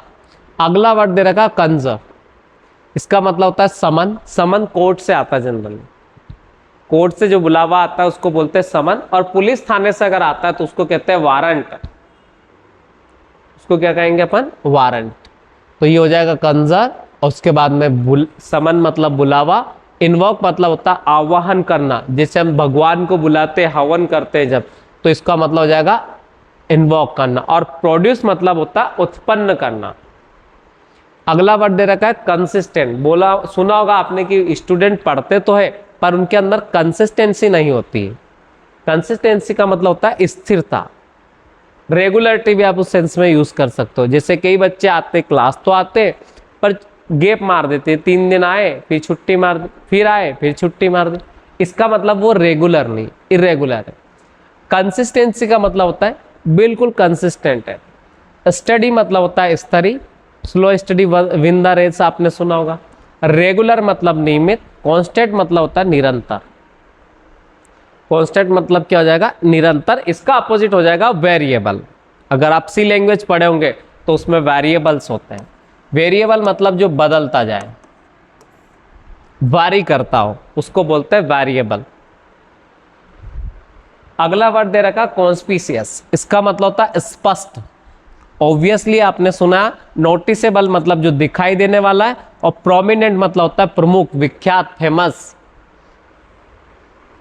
अगला वर्ड दे रखा कंजर, इसका मतलब होता है समन। समन कोर्ट से आता है जनरली, कोर्ट से जो बुलावा आता है उसको बोलते हैं समन। और पुलिस थाने से अगर आता है तो उसको कहते हैं वारंट, उसको क्या कहेंगे अपन, वारंट। तो ये हो जाएगा कंजर। और उसके बाद में समन मतलब बुलावा। इन्वोक मतलब होता है आवाहन करना, जैसे हम भगवान को बुलाते हवन करते हैं जब, तो इसका मतलब हो जाएगा इन्वोक करना। और प्रोड्यूस मतलब होता है उत्पन्न करना। अगला वर्ड दे रखा है कंसिस्टेंट। बोला सुना होगा आपने कि स्टूडेंट पढ़ते तो है पर उनके अंदर कंसिस्टेंसी नहीं होती है। कंसिस्टेंसी का मतलब होता है स्थिरता। रेगुलरिटी भी आप उस सेंस में यूज कर सकते हो। जैसे कई बच्चे आते क्लास तो आते पर गैप मार देते, 3 दिन आए फिर छुट्टी मार दी, फिर आए फिर छुट्टी मार दी, इसका मतलब वो रेगुलर नहीं, इरेगुलर है। कंसिस्टेंसी का मतलब होता है बिल्कुल कंसिस्टेंट है। स्टडी मतलब होता है स्तरी, slow study win the race आपने सुना होगा। रेगुलर मतलब नियमित, कांस्टेंट मतलब होता है निरंतर। कांस्टेंट मतलब क्या हो जाएगा, निरंतर। इसका अपोजिट हो जाएगा वेरिएबल। अगर आप सी लैंग्वेज पढ़े होंगे तो उसमें वेरिएबल्स होते हैं। वेरिएबल मतलब जो बदलता जाए, वारी करता हो, उसको बोलते हैं वेरिएबल। अगला वर्ड दे रखा कॉन्स्पिशियस, इसका मतलब होता है स्पष्ट। ऑब्वियसली आपने सुना। नोटिसेबल मतलब जो दिखाई देने वाला है। और प्रोमिनेंट मतलब होता है प्रमुख, विख्यात, फेमस,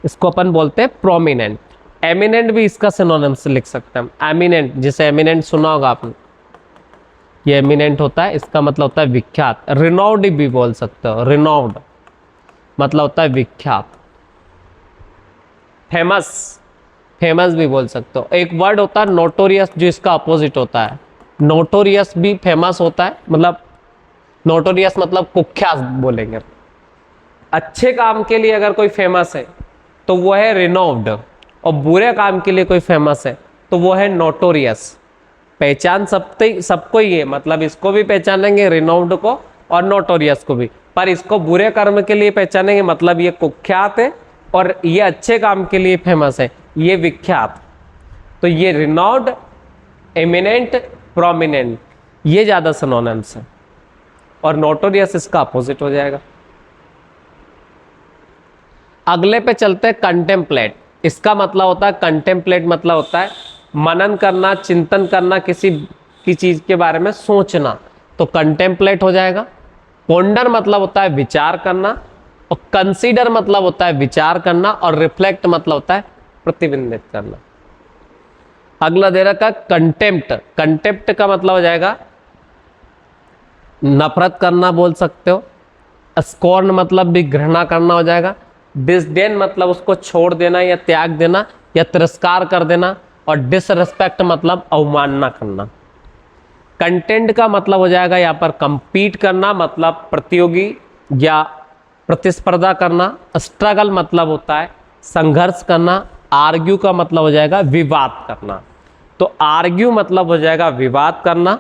इसको अपन बोलते हैं प्रोमिनेंट। एमिनेंट भी इसका सिनोनिम से लिख सकते हैं हम। एमिनेंट, जैसे एमिनेंट सुना होगा आपने, ये एमिनेंट होता है, इसका मतलब होता है विख्यात। रिनोव्ड भी बोल सकते हो, रिनोव्ड मतलब होता है विख्यात। फेमस, फेमस भी बोल सकते हो। एक वर्ड होता है नोटोरियस जो इसका अपोजिट होता है। नोटोरियस भी फेमस होता है, मतलब नोटोरियस मतलब कुख्यात बोलेंगे। अच्छे काम के लिए अगर कोई फेमस है तो वो है रिनोव्ड, और बुरे काम के लिए कोई फेमस है तो वो है नोटोरियस। पहचान सबको ही है, मतलब इसको भी पहचानेंगे रिनोव्ड को और नोटोरियस को भी, पर इसको बुरे कर्म के लिए पहचानेंगे, मतलब ये कुख्यात है, और ये अच्छे काम के लिए फेमस है, ये विख्यात। तो ये रिनोव्ड, एमिनेंट, प्रोमिनेंट, ये ज्यादा सिनोनिम्स है। और नोटोरियस इसका अपोजिट हो जाएगा। अगले पे चलते हैं कंटेम्पलेट। इसका मतलब होता है, कंटेम्पलेट मतलब होता है मनन करना, चिंतन करना, किसी की चीज के बारे में सोचना, तो कंटेम्पलेट हो जाएगा। पोंडर मतलब होता है विचार करना, और कंसीडर मतलब होता है विचार करना, और रिफ्लेक्ट मतलब होता है प्रतिबिंबित करना। अगला दे रखा कंटेम्प्ट। कंटेम्प्ट का मतलब हो जाएगा नफरत करना बोल सकते हो। स्कॉर्न मतलब भी घृणा करना हो जाएगा। डिसडेन मतलब उसको छोड़ देना या त्याग देना या तिरस्कार कर देना। और डिसरिस्पेक्ट मतलब अवमानना करना। कंटेंट का मतलब हो जाएगा यहाँ पर कंपीट करना, मतलब प्रतियोगी या प्रतिस्पर्धा करना। स्ट्रगल मतलब होता है संघर्ष करना। आर्ग्यू का मतलब हो जाएगा विवाद करना। तो आर्ग्यू मतलब हो जाएगा विवाद करना।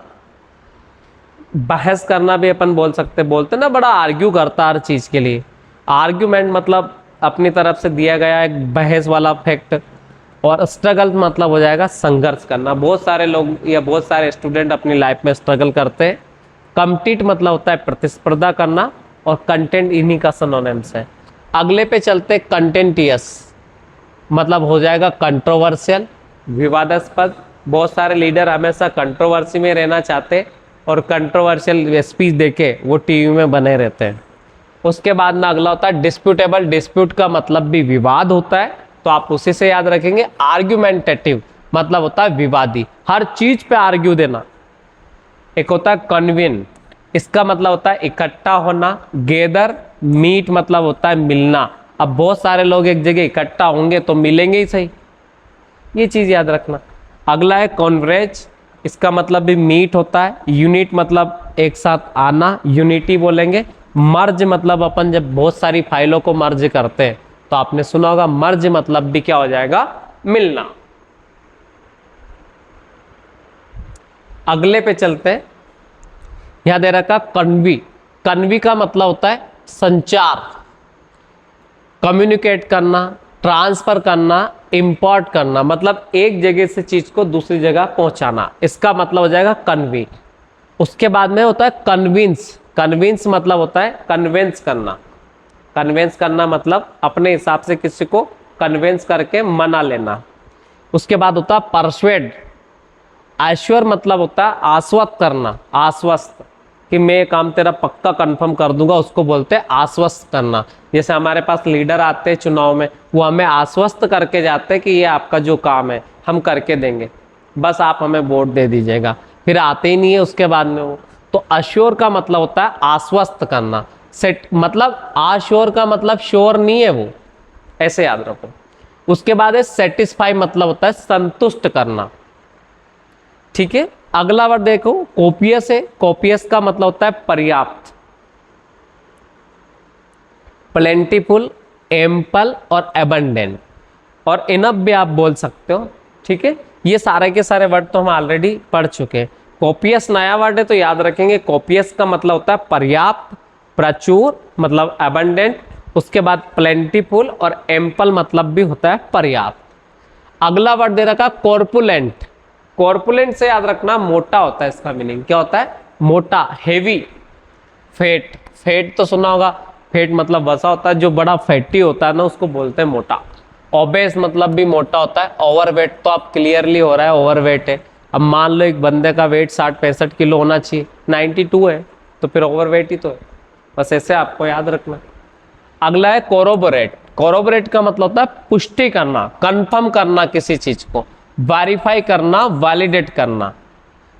बहस करना भी अपन बोलते ना, बड़ा आर्ग्यू करता हर चीज के लिए। आर्ग्यूमेंट मतलब अपनी तरफ से दिया गया एक बहस वाला फैक्ट। और स्ट्रगल मतलब हो जाएगा संघर्ष करना। बहुत सारे लोग या बहुत सारे स्टूडेंट अपनी लाइफ में स्ट्रगल करते हैं। कम्पीट मतलब होता है प्रतिस्पर्धा करना। और कंटेंट इन्हीं का सिनोनिम्स है। अगले पे चलते कंटेंटियस, मतलब हो जाएगा कंट्रोवर्शियल, विवादास्पद। बहुत सारे लीडर हमेशा कंट्रोवर्सी में रहना चाहते हैं और कंट्रोवर्शियल स्पीच देके वो टीवी में बने रहते हैं। उसके बाद में अगला होता है डिस्प्यूटेबल। डिस्प्यूट का मतलब भी विवाद होता है, तो आप उसी से याद रखेंगे। आर्ग्यूमेंटेटिव मतलब होता है विवादी, हर चीज पे आर्ग्यू देना। एक होता है कन्वीन, इसका मतलब होता है इकट्ठा होना। गेदर, मीट मतलब होता है मिलना। अब बहुत सारे लोग एक जगह इकट्ठा होंगे तो मिलेंगे ही सही, ये चीज याद रखना। अगला है कॉन्वर्ज, इसका मतलब भी मीट होता है। यूनिट मतलब एक साथ आना, यूनिटी बोलेंगे। मर्ज मतलब अपन जब बहुत सारी फाइलों को मर्ज करते हैं तो आपने सुना होगा मर्ज मतलब भी क्या हो जाएगा, मिलना। अगले पे चलते हैं, यहां दे रखा कन्वी। कन्वी का मतलब होता है संचार, कम्युनिकेट करना, ट्रांसफर करना, इंपोर्ट करना, मतलब एक जगह से चीज को दूसरी जगह पहुंचाना, इसका मतलब हो जाएगा कन्वी। उसके बाद में होता है कन्विंस। कन्विंस मतलब होता है कन्वेंस करना। कन्वेंस करना मतलब अपने हिसाब से किसी को कन्वेंस करके मना लेना। उसके बाद होता है परसुएड। एश्योर मतलब होता है आश्वस्त करना, आश्वस्त कि मैं ये काम तेरा पक्का कंफर्म कर दूंगा, उसको बोलते हैं आश्वस्त करना। जैसे हमारे पास लीडर आते हैं चुनाव में, वो हमें आश्वस्त करके जाते हैं कि ये आपका जो काम है हम करके देंगे, बस आप हमें वोट दे दीजिएगा, फिर आते ही नहीं है उसके बाद में वो। तो अश्योर का मतलब होता है आश्वस्त करना। सेट मतलब आश्योर का मतलब श्योर नहीं है वो, ऐसे याद रखो। उसके बाद है सेटिस्फाई, मतलब होता है संतुष्ट करना। ठीक है, अगला वर्ड देखो कोपियस है। कोपियस का मतलब होता है पर्याप्त, प्लेंटीफुल, एम्पल और एबंडेंट, और इनफ भी आप बोल सकते हो। ठीक है, ये सारे के सारे वर्ड तो हम ऑलरेडी पढ़ चुके हैं। कोपियस नया वर्ड है तो याद रखेंगे, कोपियस का मतलब होता है पर्याप्त, प्रचुर मतलब एबंडेंट, उसके बाद प्लेंटीफुल और एम्पल मतलब भी होता है पर्याप्त। अगला वर्ड दे रखा कॉर्पुलेंट। कॉर्पुलेंट से याद रखना मोटा होता है, इसका मीनिंग क्या होता है, मोटा, हेवी। फेट, फेट तो सुना होगा, फेट मतलब वसा होता है, जो बड़ा फैटी होता है ना उसको बोलते हैं मोटा। ओबेस मतलब भी मोटा होता है। ओवरवेट तो आप क्लियरली हो रहा है ओवरवेट है। अब मान लो एक बंदे का वेट 60-65 किलो होना चाहिए, 92 है तो फिर ओवरवेट ही तो है, बस ऐसे आपको याद रखना। अगला है कोरोबोरेट। कोरोबोरेट का मतलब होता है पुष्टि करना, कंफर्म करना किसी चीज को, वेरीफाई करना, वैलिडेट करना।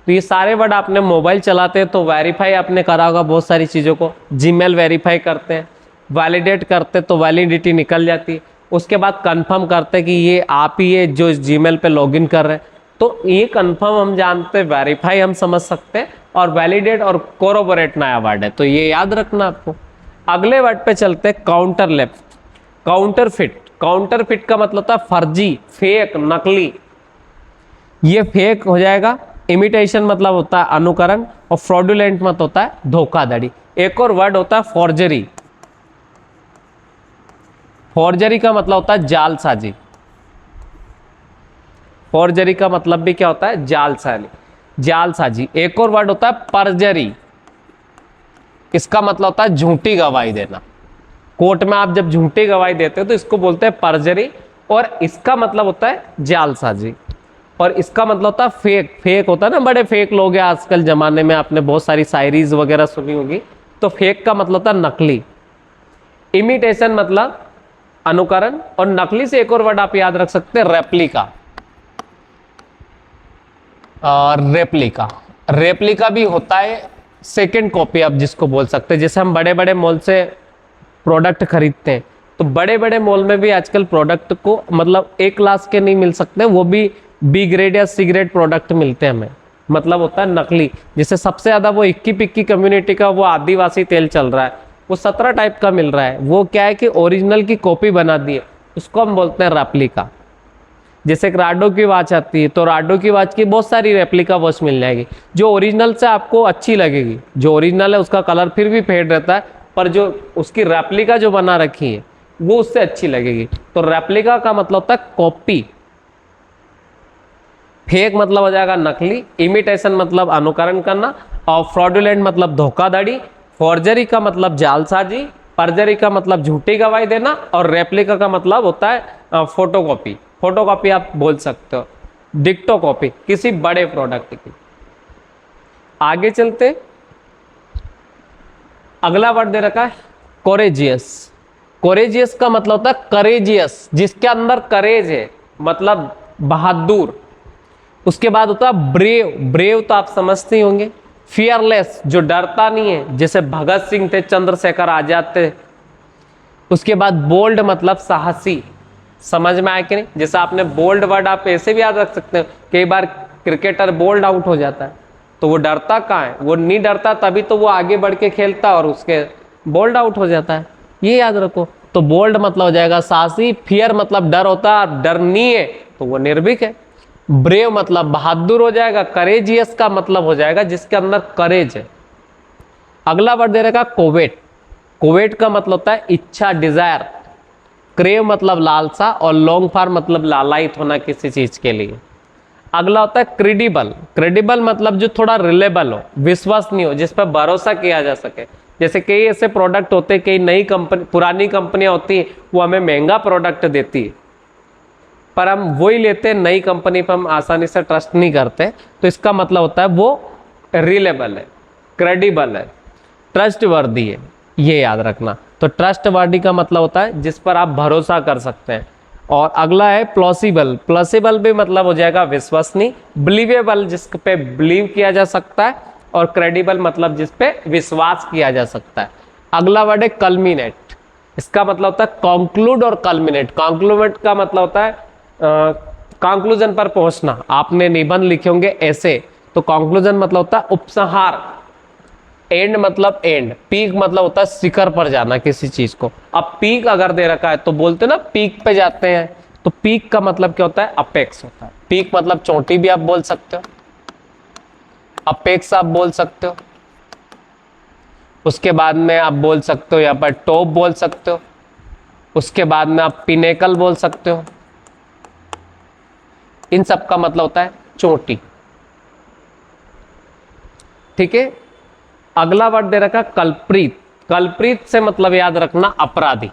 तो ये सारे वर्ड आपने मोबाइल चलाते हैं तो वेरीफाई आपने करा होगा बहुत सारी चीज़ों को। जीमेल वेरीफाई करते हैं, वैलिडेट करते तो वैलिडिटी निकल जाती है। उसके बाद कंफर्म करते हैं कि ये आप ही है जो जीमेल पे लॉगिन कर रहे हैं, तो ये कंफर्म हम जानते हैं, वेरीफाई हम समझ सकते हैं, और वैलिडेट और कोरोबोरेट नया वर्ड है तो ये याद रखना आपको। अगले वर्ड पे चलते हैं काउंटर लेफ्ट। काउंटरफिट। काउंटरफिट का मतलब होता है फर्जी, फेक, नकली, ये फेक हो जाएगा। इमिटेशन मतलब होता है अनुकरण, और फ्रॉडुलेंट मतलब होता है धोखाधड़ी। एक और वर्ड होता है फॉर्जरी। फॉर्जरी का मतलब होता है जालसाजी। फॉर्जरी का मतलब भी क्या होता है, जालसाजी, जालसाजी। एक और वर्ड होता है परजरी, इसका मतलब होता है झूठी गवाही देना। कोर्ट में आप जब झूठी गवाही देते हो तो इसको बोलते हैं परजरी, और इसका मतलब होता है जालसाजी। और इसका मतलब होता है फेक। फेक होता है ना, बड़े फेक लोग हैं आजकल जमाने में, आपने बहुत सारी शायरीज वगैरह सुनी होगी। तो फेक का मतलब होता है नकली। इमिटेशन मतलब अनुकरण, और नकली से एक और वर्ड आप याद रख सकते हैं रेप्लिका। रेप्लिका, रेप्लिका भी होता है सेकेंड कॉपी आप जिसको बोल सकते हैं। जैसे हम बड़े बड़े मॉल से प्रोडक्ट खरीदते हैं तो बड़े बड़े मॉल में भी आजकल प्रोडक्ट को मतलब A क्लास के नहीं मिल सकते, वो भी B ग्रेड या C ग्रेड प्रोडक्ट मिलते हैं हमें, मतलब होता है नकली। जैसे सबसे ज्यादा वो इक्की पिक्की कम्युनिटी का वो आदिवासी तेल चल रहा है, वो 17 टाइप का मिल रहा है, वो क्या है कि ओरिजिनल की कॉपी बना दी है, उसको हम बोलते हैं रेप्लिका। जैसे एक राडो की वॉच आती है तो राडो की वॉच की बहुत सारी रेप्लिका वॉच मिल जाएगी, जो ओरिजिनल से आपको अच्छी लगेगी। जो ओरिजिनल है उसका कलर फिर भी फेड रहता है, पर जो उसकी रेप्लिका जो बना रखी है वो उससे अच्छी लगेगी। तो रेप्लिका का मतलब होता है कॉपी। फेक मतलब हो जाएगा नकली, इमिटेशन मतलब अनुकरण करना, और फ्रॉडुलेंट मतलब धोखाधड़ी, फॉर्जरी का मतलब जालसाजी, परजरी का मतलब झूठी गवाही देना, और रेप्लिका का मतलब होता है फोटोकॉपी। फोटोकॉपी आप बोल सकते हो, डिक्टो कॉपी किसी बड़े प्रोडक्ट की। आगे चलते, अगला वर्ड दे रखा है कोरेजियस। कोरेजियस का मतलब होता है करेजियस, जिसके अंदर करेज है, मतलब बहादुर। उसके बाद होता है ब्रेव। ब्रेव तो आप समझते ही होंगे। फियरलेस, जो डरता नहीं है, जैसे भगत सिंह थे, चंद्रशेखर आजाद थे। उसके बाद बोल्ड मतलब साहसी। समझ में आया कि नहीं? जैसे आपने बोल्ड वर्ड आप ऐसे भी याद रख सकते हो, कई बार क्रिकेटर बोल्ड आउट हो जाता है तो वो डरता कहाँ है? वो नहीं डरता, तभी तो वो आगे बढ़ के खेलता और उसके बोल्ड आउट हो जाता है। ये याद रखो। तो बोल्ड मतलब हो जाएगा साहसी, फियर मतलब डर होता है, डर नहीं है तो वो निर्भीक है। ब्रेव मतलब बहादुर हो जाएगा। करेजियस का मतलब हो जाएगा जिसके अंदर करेज है। अगला वर्ड दे रहेगा कोवेट। कोवेट का मतलब होता है इच्छा, डिजायर। क्रेव मतलब लालसा और लॉन्ग फॉर मतलब लालायित होना किसी चीज के लिए। अगला होता है क्रेडिबल। क्रेडिबल मतलब जो थोड़ा रिलेबल हो, विश्वसनीय हो, जिस पर भरोसा किया जा सके। जैसे कई ऐसे प्रोडक्ट होते हैं, कई नई कंपनी, पुरानी कंपनियां होती हैं, वो हमें महंगा प्रोडक्ट देती है पर हम वही लेते हैं, नई कंपनी पर हम आसानी से ट्रस्ट नहीं करते। तो इसका मतलब होता है वो रिलेबल है, क्रेडिबल है, ट्रस्ट वर्दी है। ये याद रखना। तो ट्रस्ट वर्दी का मतलब होता है जिस पर आप भरोसा कर सकते हैं। और अगला है प्लॉसिबल। प्लॉसिबल भी मतलब हो जाएगा विश्वसनीय। बिलीवेबल, जिस पे बिलीव किया जा सकता है। और क्रेडिबल मतलब जिस पे विश्वास किया जा सकता है। अगला वर्ड है कल्मिनेट। इसका मतलब होता है कॉन्क्लूड और कल्मिनेट। कॉन्क्लूमेट का मतलब होता है कंक्लूजन पर पहुंचना। आपने निबंध लिखे होंगे ऐसे, तो कंक्लूजन मतलब होता है उपसंहार। एंड मतलब एंड। पीक मतलब होता है शिखर पर जाना किसी चीज को। अब पीक अगर दे रखा है तो बोलते ना पीक पे जाते हैं, तो पीक का मतलब क्या होता है? अपेक्स होता है। पीक मतलब चोटी भी आप बोल सकते हो, अपेक्स आप बोल सकते हो। उसके बाद में आप बोल सकते हो यहाँ पर टॉप बोल सकते हो। उसके बाद में आप पिनेकल बोल सकते हो। इन सब का मतलब होता है चोटी। ठीक है। अगला वर्ड दे रखा कल्प्रीत। कल्प्रीत से मतलब याद रखना अपराधी,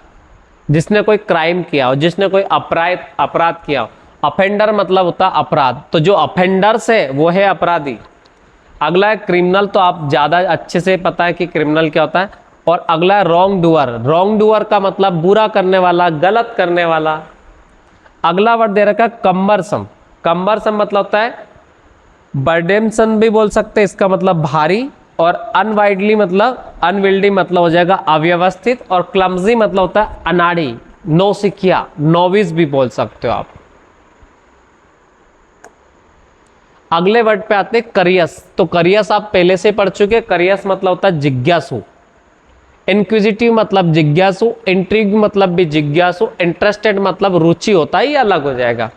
जिसने कोई क्राइम किया हो, जिसने कोई अपराध किया हो। अफेंडर मतलब होता है अपराध, तो जो अफेंडर्स है वो है अपराधी। अगला है क्रिमिनल, तो आप ज्यादा अच्छे से पता है कि क्रिमिनल क्या होता है। और अगला है रॉन्ग डूअर। रॉन्ग डूअर का मतलब बुरा करने वाला, गलत करने वाला। अगला वर्ड दे रखा कम्बरसम। कम्बरसम मतलब होता है बर्डेनसन भी बोल सकते हैं, इसका मतलब भारी। और अनवाइडली मतलब अनविल्डी मतलब हो जाएगा अव्यवस्थित। और क्लमजी मतलब होता है अनाड़ी, नौसिखिया, नोविस भी बोल सकते हो आप। अगले वर्ड पे आते हैं करियस। तो करियस आप पहले से पढ़ चुके। करियस मतलब होता है जिज्ञासु। इंक्विजिटिव मतलब जिज्ञासु। इंट्रिग मतलब भी जिज्ञासु। इंटरेस्टेड मतलब रुचि होता है, ये अलग हो जाएगा।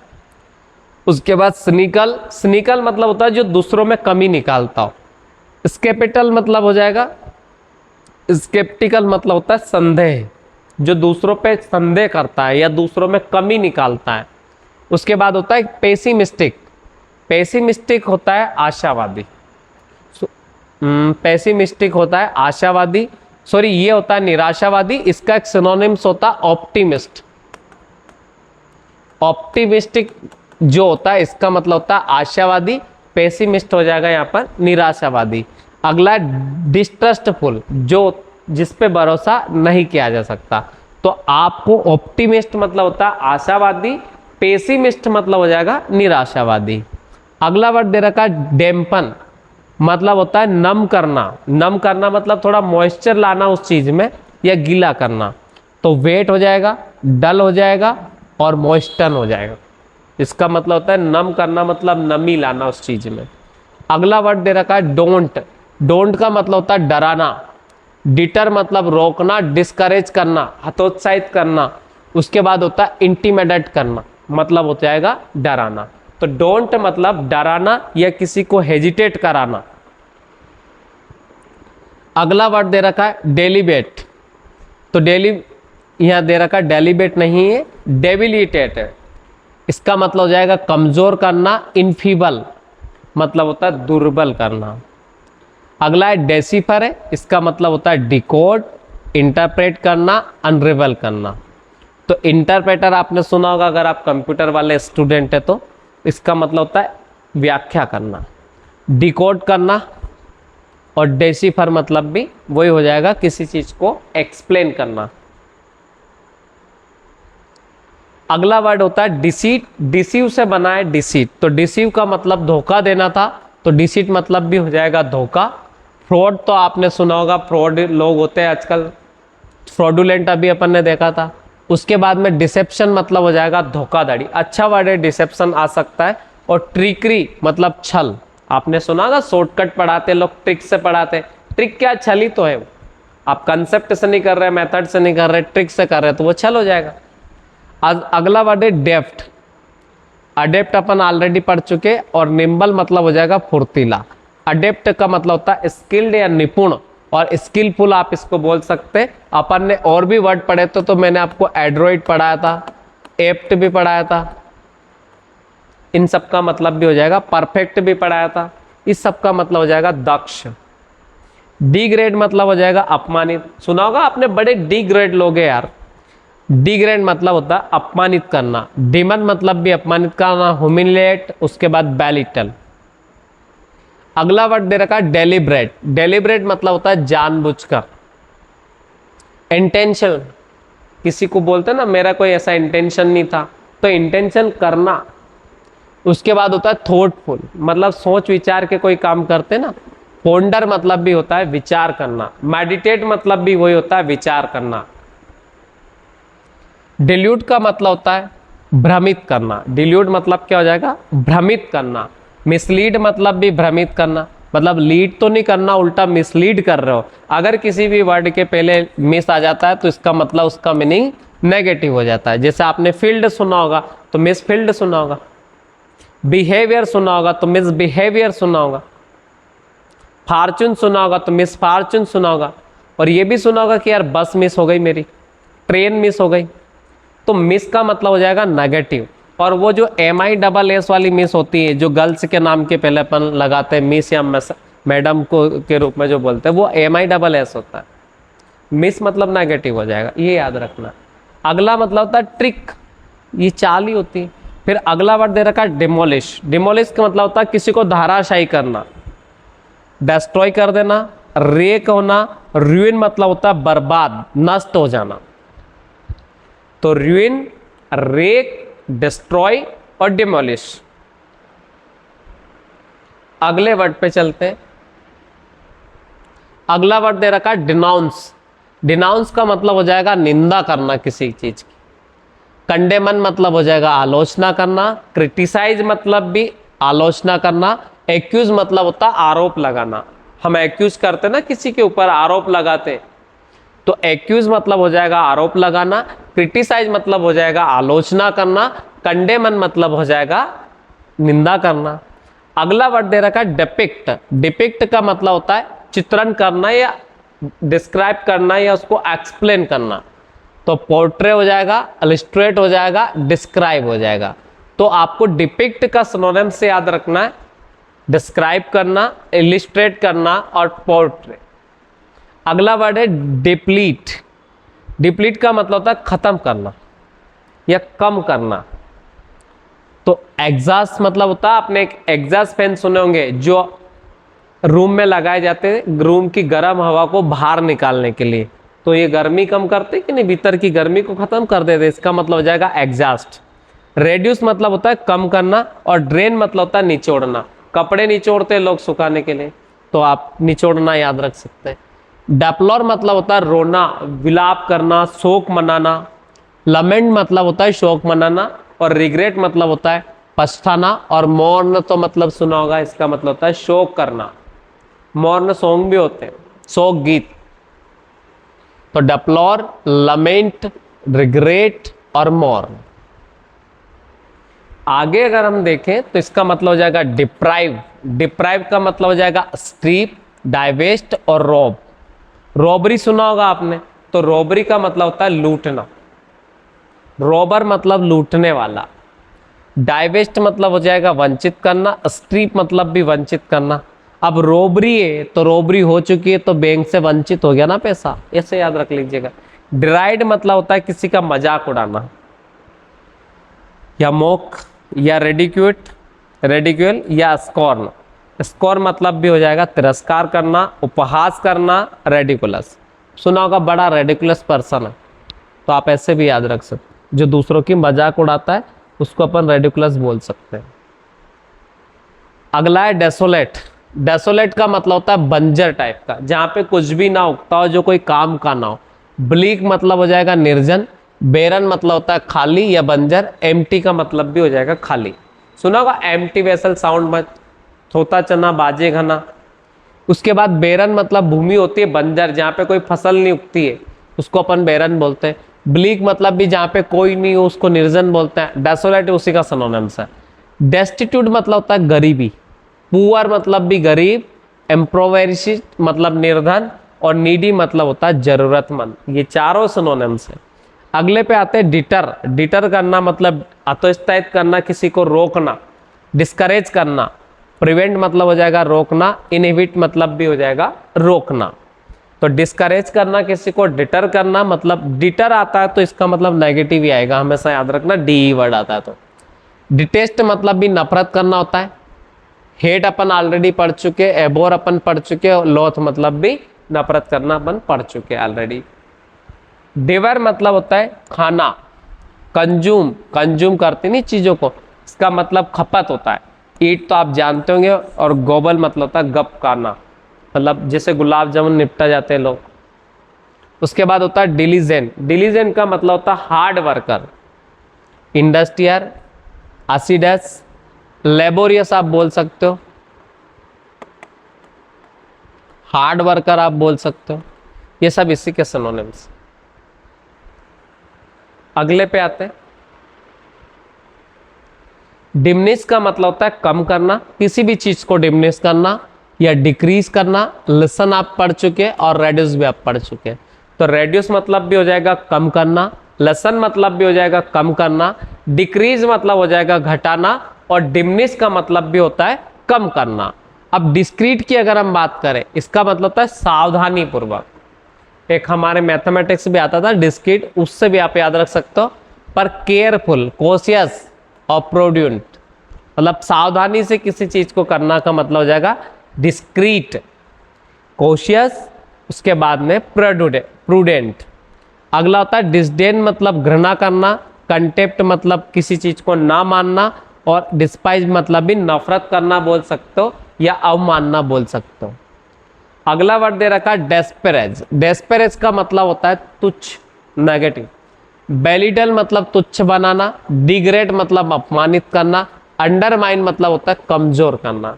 उसके बाद स्निकल। स्निकल मतलब होता है जो दूसरों में कमी निकालता हो। स्केपिटल मतलब हो जाएगा, स्केप्टिकल मतलब होता है संदेह, जो दूसरों पे संदेह करता है या दूसरों में कमी निकालता है। उसके बाद होता है पेसिमिस्टिक। पेसिमिस्टिक होता है आशावादी। पेसिमिस्टिक होता है आशावादी, सॉरी ये होता है निराशावादी। इसका एक सिनोनिम्स होता है ऑप्टिमिस्ट। ऑप्टिमिस्टिक जो होता है इसका मतलब होता है आशावादी। पेसिमिस्ट हो जाएगा यहाँ पर निराशावादी। अगला डिस्ट्रस्टफुल, जो जिस पे भरोसा नहीं किया जा सकता। तो आपको ऑप्टिमिस्ट मतलब होता है आशावादी, पेसिमिस्ट मतलब हो जाएगा निराशावादी। अगला वर्ड दे रखा है डेम्पन। मतलब होता है नम करना। नम करना मतलब थोड़ा मॉइस्चर लाना उस चीज में, या गीला करना। तो वेट हो जाएगा, डल हो जाएगा और मॉइस्टन हो जाएगा। इसका मतलब होता है नम करना, मतलब नमी लाना उस चीज में। अगला वर्ड दे रखा है डोंट। डोंट का मतलब होता है डराना। डिटर मतलब रोकना, डिस्करेज करना, हतोत्साहित करना। उसके बाद होता है इंटिमिडेट करना, मतलब हो जाएगा डराना। तो डोंट मतलब डराना या किसी को हेजिटेट कराना। अगला वर्ड दे रखा है डेलीबेट। तो डेली यहां दे रखा है डेलीबेट नहीं है, डेबिलिटेट है। इसका मतलब हो जाएगा कमजोर करना। इनफीबल मतलब होता है दुर्बल करना। अगला है डेसिफर है। इसका मतलब होता है डिकोड, इंटरप्रेट करना, अनरिवल करना। तो इंटरप्रेटर आपने सुना होगा अगर आप कंप्यूटर वाले स्टूडेंट है तो। इसका मतलब होता है व्याख्या करना, डिकोड करना, और डेसिफर मतलब भी वही हो जाएगा, किसी चीज को एक्सप्लेन करना। अगला वर्ड होता है डिसीट। डिसीव से बना है डिसीट, तो डिसीव का मतलब धोखा देना था, तो डिसीट मतलब भी हो जाएगा धोखा। फ्रॉड तो आपने सुना होगा, फ्रॉड लोग होते हैं आजकल, फ्रॉडुलेंट अभी अपन ने देखा था। उसके बाद में डिसेप्शन मतलब हो जाएगा धोखाधड़ी, अच्छा वर्ड है, डिसेप्शन आ सकता है। और ट्रिकरी मतलब छल, आपने सुना होगा शॉर्टकट पढ़ाते लोग, ट्रिक से पढ़ाते। ट्रिक क्या, छल ही तो है वो। आप कंसेप्ट से नहीं कर रहे, मेथड से नहीं कर रहे, ट्रिक से कर रहे, तो वो छल हो जाएगा। अगला वर्ड है डेफ्ट। अडेप्ट अपन ऑलरेडी पढ़ चुके। और निम्बल मतलब हो जाएगा फुर्तीला। अडेप्ट का मतलब होता है स्किल्ड या निपुण, और स्किलफुल आप इसको बोल सकते। अपन ने और भी वर्ड पढ़े तो मैंने आपको एड्रॉइड पढ़ाया था, एप्ट भी पढ़ाया था, इन सब का मतलब भी हो जाएगा परफेक्ट भी पढ़ाया था, इस सब का मतलब हो जाएगा दक्ष। डिग्रेड मतलब हो जाएगा अपमानित, सुना होगा आपने, बड़े डिग्रेड लोग हैं यार। डिग्रेड मतलब होता है अपमानित करना। डिमन मतलब भी अपमानित करना, ह्यूमिलिएट, उसके बाद बैलिटल। अगला वर्ड दे रखा है डेलिब्रेट। डेलिब्रेट मतलब होता है जानबूझकर। इंटेंशन, किसी को बोलते हैं ना मेरा कोई ऐसा इंटेंशन नहीं था, तो इंटेंशन करना। उसके बाद होता है थॉटफुल, मतलब सोच विचार के कोई काम करते ना। पोंडर मतलब भी होता है विचार करना। मेडिटेट मतलब भी वही होता है विचार करना। डिल्यूट का मतलब होता है भ्रमित करना। डिल्यूट मतलब क्या हो जाएगा, भ्रमित करना। मिसलीड मतलब भी भ्रमित करना, मतलब लीड तो नहीं करना, उल्टा मिसलीड कर रहे हो। अगर किसी भी वर्ड के पहले मिस आ जाता है तो इसका मतलब उसका मीनिंग नेगेटिव हो जाता है। जैसे आपने फील्ड सुना होगा तो मिस फील्ड सुना होगा, बिहेवियर सुना होगा तो मिस बिहेवियर सुना होगा, फॉर्चून सुना होगा तो मिस फॉर्चून सुना होगा। और ये भी सुना होगा कि यार बस मिस हो गई मेरी, ट्रेन मिस हो गई, तो मिस का मतलब हो जाएगा नेगेटिव। और वो जो MISS वाली मिस होती है, जो गर्ल्स के नाम के पहले अपन लगाते हैं मिस या मैडम को के रूप में जो बोलते हैं, वो MISS होता है। मिस मतलब नेगेटिव हो जाएगा, ये याद रखना। अगला मतलब होता है ट्रिक, ये चाल ही होती है। फिर अगला वर्ड दे रखा है डिमोलिश। डिमोलिश का मतलब होता है किसी को धराशायी करना, डिस्ट्रॉय कर देना, रेक होना। रुइन मतलब होता है बर्बाद, नष्ट हो जाना। तो रुइन, रेक, डिस्ट्रॉय और डिमोलिश। अगले वर्ड पे चलते हैं। अगला वर्ड दे रखा है डिनाउंस। डिनाउंस का मतलब हो जाएगा निंदा करना किसी चीज की। कंडेमन मतलब हो जाएगा आलोचना करना। क्रिटिसाइज मतलब भी आलोचना करना। एक्यूज मतलब होता है आरोप लगाना। हम एक्यूज करते ना, किसी के ऊपर आरोप लगाते, तो एक्यूज मतलब हो जाएगा आरोप लगाना। क्रिटिसाइज मतलब हो जाएगा आलोचना करना। कंडेमन मतलब हो जाएगा निंदा करना। अगला वर्ड दे रखा है डिपिक्ट। डिपिक्ट का मतलब होता है चित्रण करना या डिस्क्राइब करना या उसको एक्सप्लेन करना। तो पोर्ट्रे हो जाएगा, इलस्ट्रेट हो जाएगा, डिस्क्राइब हो जाएगा। तो आपको डिपिक्ट का सिनोनिम से याद रखना है डिस्क्राइब करना, इलिस्ट्रेट करना और पोर्ट्रे। अगला वर्ड है डिप्लीट। डिप्लीट का मतलब होता है खत्म करना या कम करना। तो एग्जॉस्ट मतलब होता है, आपने एक एग्जॉस्ट फैन सुने होंगे जो रूम में लगाए जाते हैं रूम की गर्म हवा को बाहर निकालने के लिए, तो ये गर्मी कम करते कि नहीं, भीतर की गर्मी को खत्म कर देते, इसका मतलब हो जाएगा एग्जॉस्ट। रेड्यूस मतलब होता है कम करना। और ड्रेन मतलब होता है निचोड़ना। कपड़े निचोड़ते लोग सुखाने के लिए, तो आप निचोड़ना याद रख सकते हैं। डेप्लोर मतलब होता है रोना, विलाप करना, शोक मनाना। लमेंट मतलब होता है शोक मनाना। और रिग्रेट मतलब होता है पछताना। और मौर्न तो मतलब सुना होगा, इसका मतलब होता है शोक करना। मौर्न सॉन्ग भी होते हैं, शोक गीत। तो डेप्लोर, लमेंट, रिग्रेट और मौर्न। आगे अगर हम देखें तो इसका मतलब हो जाएगा डिप्राइव। डिप्राइव का मतलब हो जाएगा स्ट्रीप, डाइवेस्ट और रॉब। रॉबरी सुना होगा आपने, तो रॉबरी का मतलब होता है लूटना। रॉबर मतलब लूटने वाला। डाइवेस्ट मतलब हो जाएगा वंचित करना। स्ट्रीप मतलब भी वंचित करना। अब रॉबरी है तो रॉबरी हो चुकी है तो बैंक से वंचित हो गया ना पैसा, ऐसे याद रख लीजिएगा। डिराइड मतलब होता है किसी का मजाक उड़ाना या मोक या रेडिक्यूल या स्कॉर्न। स्कोर मतलब भी हो जाएगा तिरस्कार करना, उपहास करना, रेडिकुलस। सुना होगा बड़ा रेडिकुलस पर्सन है, तो आप ऐसे भी याद रख सकते, जो दूसरों की मजाक उड़ाता है उसको अपन रेडिकुलस बोल सकते हैं। अगला है डेसोलेट। डेसोलेट का मतलब होता है बंजर टाइप का, जहां पे कुछ भी ना उगता हो, जो कोई काम का ना हो। ब्लीक मतलब हो जाएगा निर्जन, बेरन मतलब होता है खाली या बंजर, एम्प्टी का मतलब भी हो जाएगा खाली। सुना होगा एम्प्टी वेसल साउंड मत, थोता चना बाजे घना। उसके बाद बेरन मतलब भूमि होती है बंजर, जहाँ पे कोई फसल नहीं उगती है, उसको अपन बेरन बोलते हैं। ब्लीक मतलब भी जहाँ पे कोई नहीं हो उसको निर्जन बोलते हैं। डेसोलेट उसी का सिनोनिम्स है। डेस्टिट्यूट मतलब होता है गरीबी, पुअर मतलब भी गरीब, एम्प्रोवेरिशिट मतलब निर्धन, और नीडी मतलब होता है जरूरतमंद। ये चारों सिनोनिम्स है। अगले पे आते हैं डिटर। डिटर करना मतलब हतोत्साहित करना, किसी को रोकना। डिस्करेज करना, प्रिवेंट मतलब हो जाएगा रोकना, इनहिबिट मतलब भी हो जाएगा रोकना। तो डिस्करेज करना किसी को, डिटर करना, मतलब डिटर आता है तो इसका मतलब नेगेटिव ही आएगा, हमेशा याद रखना, डी वर्ड आता है तो। डिटेस्ट मतलब भी नफरत करना होता है। हेट अपन ऑलरेडी पढ़ चुके, एबोर अपन पढ़ चुके, और लोथ मतलब भी नफरत करना अपन पढ़ चुके ऑलरेडी। डिवर मतलब होता है खाना, कंज्यूम, कंज्यूम करते नहीं चीजों को, इसका मतलब खपत होता है। ईट तो आप जानते होंगे, और गोबल मतलब होता है गप करना, मतलब जैसे गुलाब जामुन निपटा जाते हैं लोग। उसके बाद होता है डिलीजेंट। डिलीजेंट का मतलब होता है हार्ड वर्कर, इंडस्ट्रियर, एसिडस, लेबोरियस आप बोल सकते हो, हार्ड वर्कर आप बोल सकते हो, ये सब इसी के सिनोनिम्स। अगले पे आते हैं। डिमनिश का मतलब होता है कम करना, किसी भी चीज को डिमनिश करना या डिक्रीज करना। लेसन आप पढ़ चुके और रेड्यूस भी आप पढ़ चुके। तो रेड्यूस मतलब भी हो जाएगा कम करना, लेसन मतलब भी हो जाएगा कम करना, डिक्रीज मतलब हो जाएगा घटाना, और डिमनिश का मतलब भी होता है कम करना। अब डिस्क्रीट की अगर हम बात करें, इसका मतलब होता है सावधानी पूर्वक। एक हमारे मैथमेटिक्स भी आता था डिस्क्रीट, उससे भी आप याद रख सकते हो। पर केयरफुल, कोशियस और प्रोड्यूंट, मतलब सावधानी से किसी चीज को करना का मतलब हो जाएगा डिस्क्रीट, कोशियस, उसके बाद में प्रूडेंट। अगला होता है डिसडेन मतलब घृणा करना, कंटेप्ट मतलब किसी चीज को ना मानना, और डिस्पाइज मतलब भी नफरत करना बोल सकते हो या अवमानना बोल सकते हो। अगला वर्ड दे रखा है डेस्परेज। डेस्परेज का मतलब होता है तुच्छ, नेगेटिव। बेलिडल मतलब तुच्छ बनाना, डिग्रेड मतलब अपमानित करना, अंडरमाइन मतलब होता है कमजोर करना।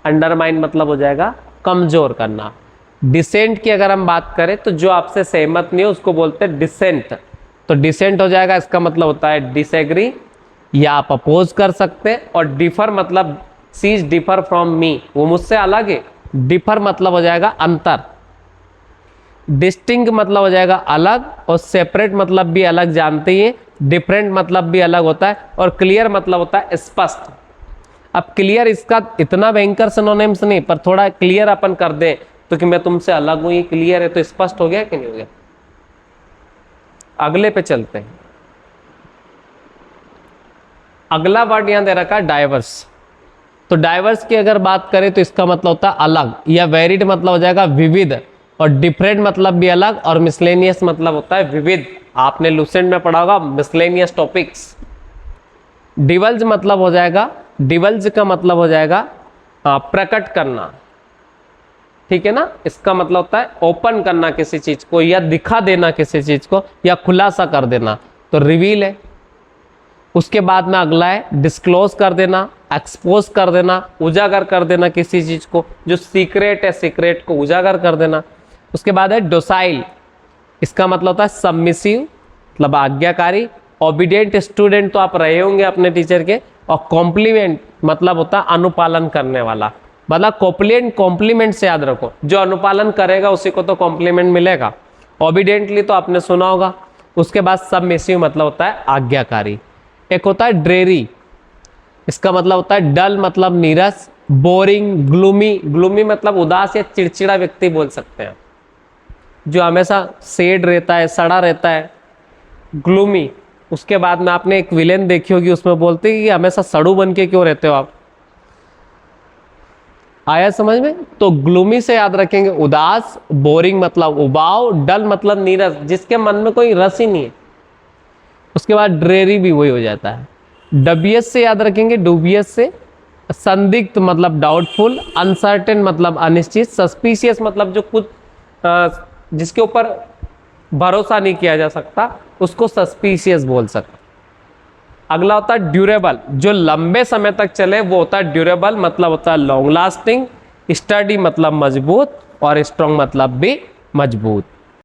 अंडरमाइन मतलब हो जाएगा कमजोर करना। डिसेंट की अगर हम बात करें तो जो आपसे सहमत नहीं है उसको बोलते हैं डिसेंट। तो डिसेंट हो जाएगा, इसका मतलब होता है डिसएग्री या आप अपोज कर सकते हैं। और डिफर मतलब सीज डिफर फ्रॉम मी, वो मुझसे अलग है। डिफर मतलब हो जाएगा अंतर। डिस्टिंग मतलब हो जाएगा अलग, और सेपरेट मतलब भी अलग जानते ही, डिफरेंट मतलब भी अलग होता है, और क्लियर मतलब होता है स्पष्ट। अब क्लियर इसका इतना भयंकर सिनोनिम्स नहीं, पर थोड़ा क्लियर अपन कर दें तो कि मैं तुमसे अलग हूं, ये क्लियर है, तो स्पष्ट हो गया कि नहीं हो गया। अगले पे चलते हैं। अगला वर्ड यहां दे रखा है डाइवर्स। तो डाइवर्स की अगर बात करें तो इसका मतलब होता है अलग, या वेरिड मतलब हो जाएगा विविध, और डिफरेंट मतलब भी अलग, और मिसलेनियस मतलब होता है विविध। आपने लुसेंट में पढ़ा होगा मिसलेनियस टॉपिक्स। डिवल्ज मतलब हो जाएगा, डिवल्ज का मतलब हो जाएगा प्रकट करना, ठीक है ना। इसका मतलब होता है ओपन करना किसी चीज को, या दिखा देना किसी चीज को, या खुलासा कर देना, तो रिवील है। उसके बाद में अगला है डिस्क्लोज कर देना, एक्सपोज कर देना, उजागर कर देना किसी चीज को, जो सीक्रेट है सीक्रेट को उजागर कर देना। उसके बाद है डोसाइल, इसका मतलब होता है सबमिसिव, मतलब आज्ञाकारी। ओबीडियंट स्टूडेंट तो आप रहे होंगे अपने टीचर के। और कॉम्प्लीमेंट मतलब होता है अनुपालन करने वाला, मतलब कॉम्प्लीमेंट से याद रखो, जो अनुपालन करेगा उसी को तो कॉम्प्लीमेंट मिलेगा। ओबीडियंटली तो आपने सुना होगा। उसके बाद सबमिसिव मतलब होता है आज्ञाकारी। एक होता है ड्रेरी, इसका मतलब होता है डल मतलब नीरस, बोरिंग, ग्लूमी। ग्लूमी मतलब उदास या चिड़चिड़ा व्यक्ति बोल सकते हैं, जो हमेशा सेड रहता है, सड़ा रहता है, ग्लूमी। उसके बाद में आपने एक विलेन देखी होगी, उसमें बोलते हैं कि हमेशा सड़ू बन के क्यों रहते हो आप। आया समझ में? तो ग्लूमी से याद रखेंगे उदास, बोरिंग मतलब उबाऊ, डल मतलब नीरस, जिसके मन में कोई रस ही नहीं है। उसके बाद ड्रेरी भी वही हो जाता है। डबियस से याद रखेंगे डूबियस से, संदिग्ध मतलब डाउटफुल, अनसर्टेन मतलब अनिश्चित, सस्पिशियस मतलब जो कुछ जिसके ऊपर भरोसा नहीं किया जा सकता उसको सस्पिशियस बोल सकते। अगला होता है ड्यूरेबल, जो लंबे समय तक चले वो होता है ड्यूरेबल, मतलब होता है लॉन्ग लास्टिंग। स्टडी मतलब मजबूत और स्ट्रॉन्ग मतलब भी मजबूत।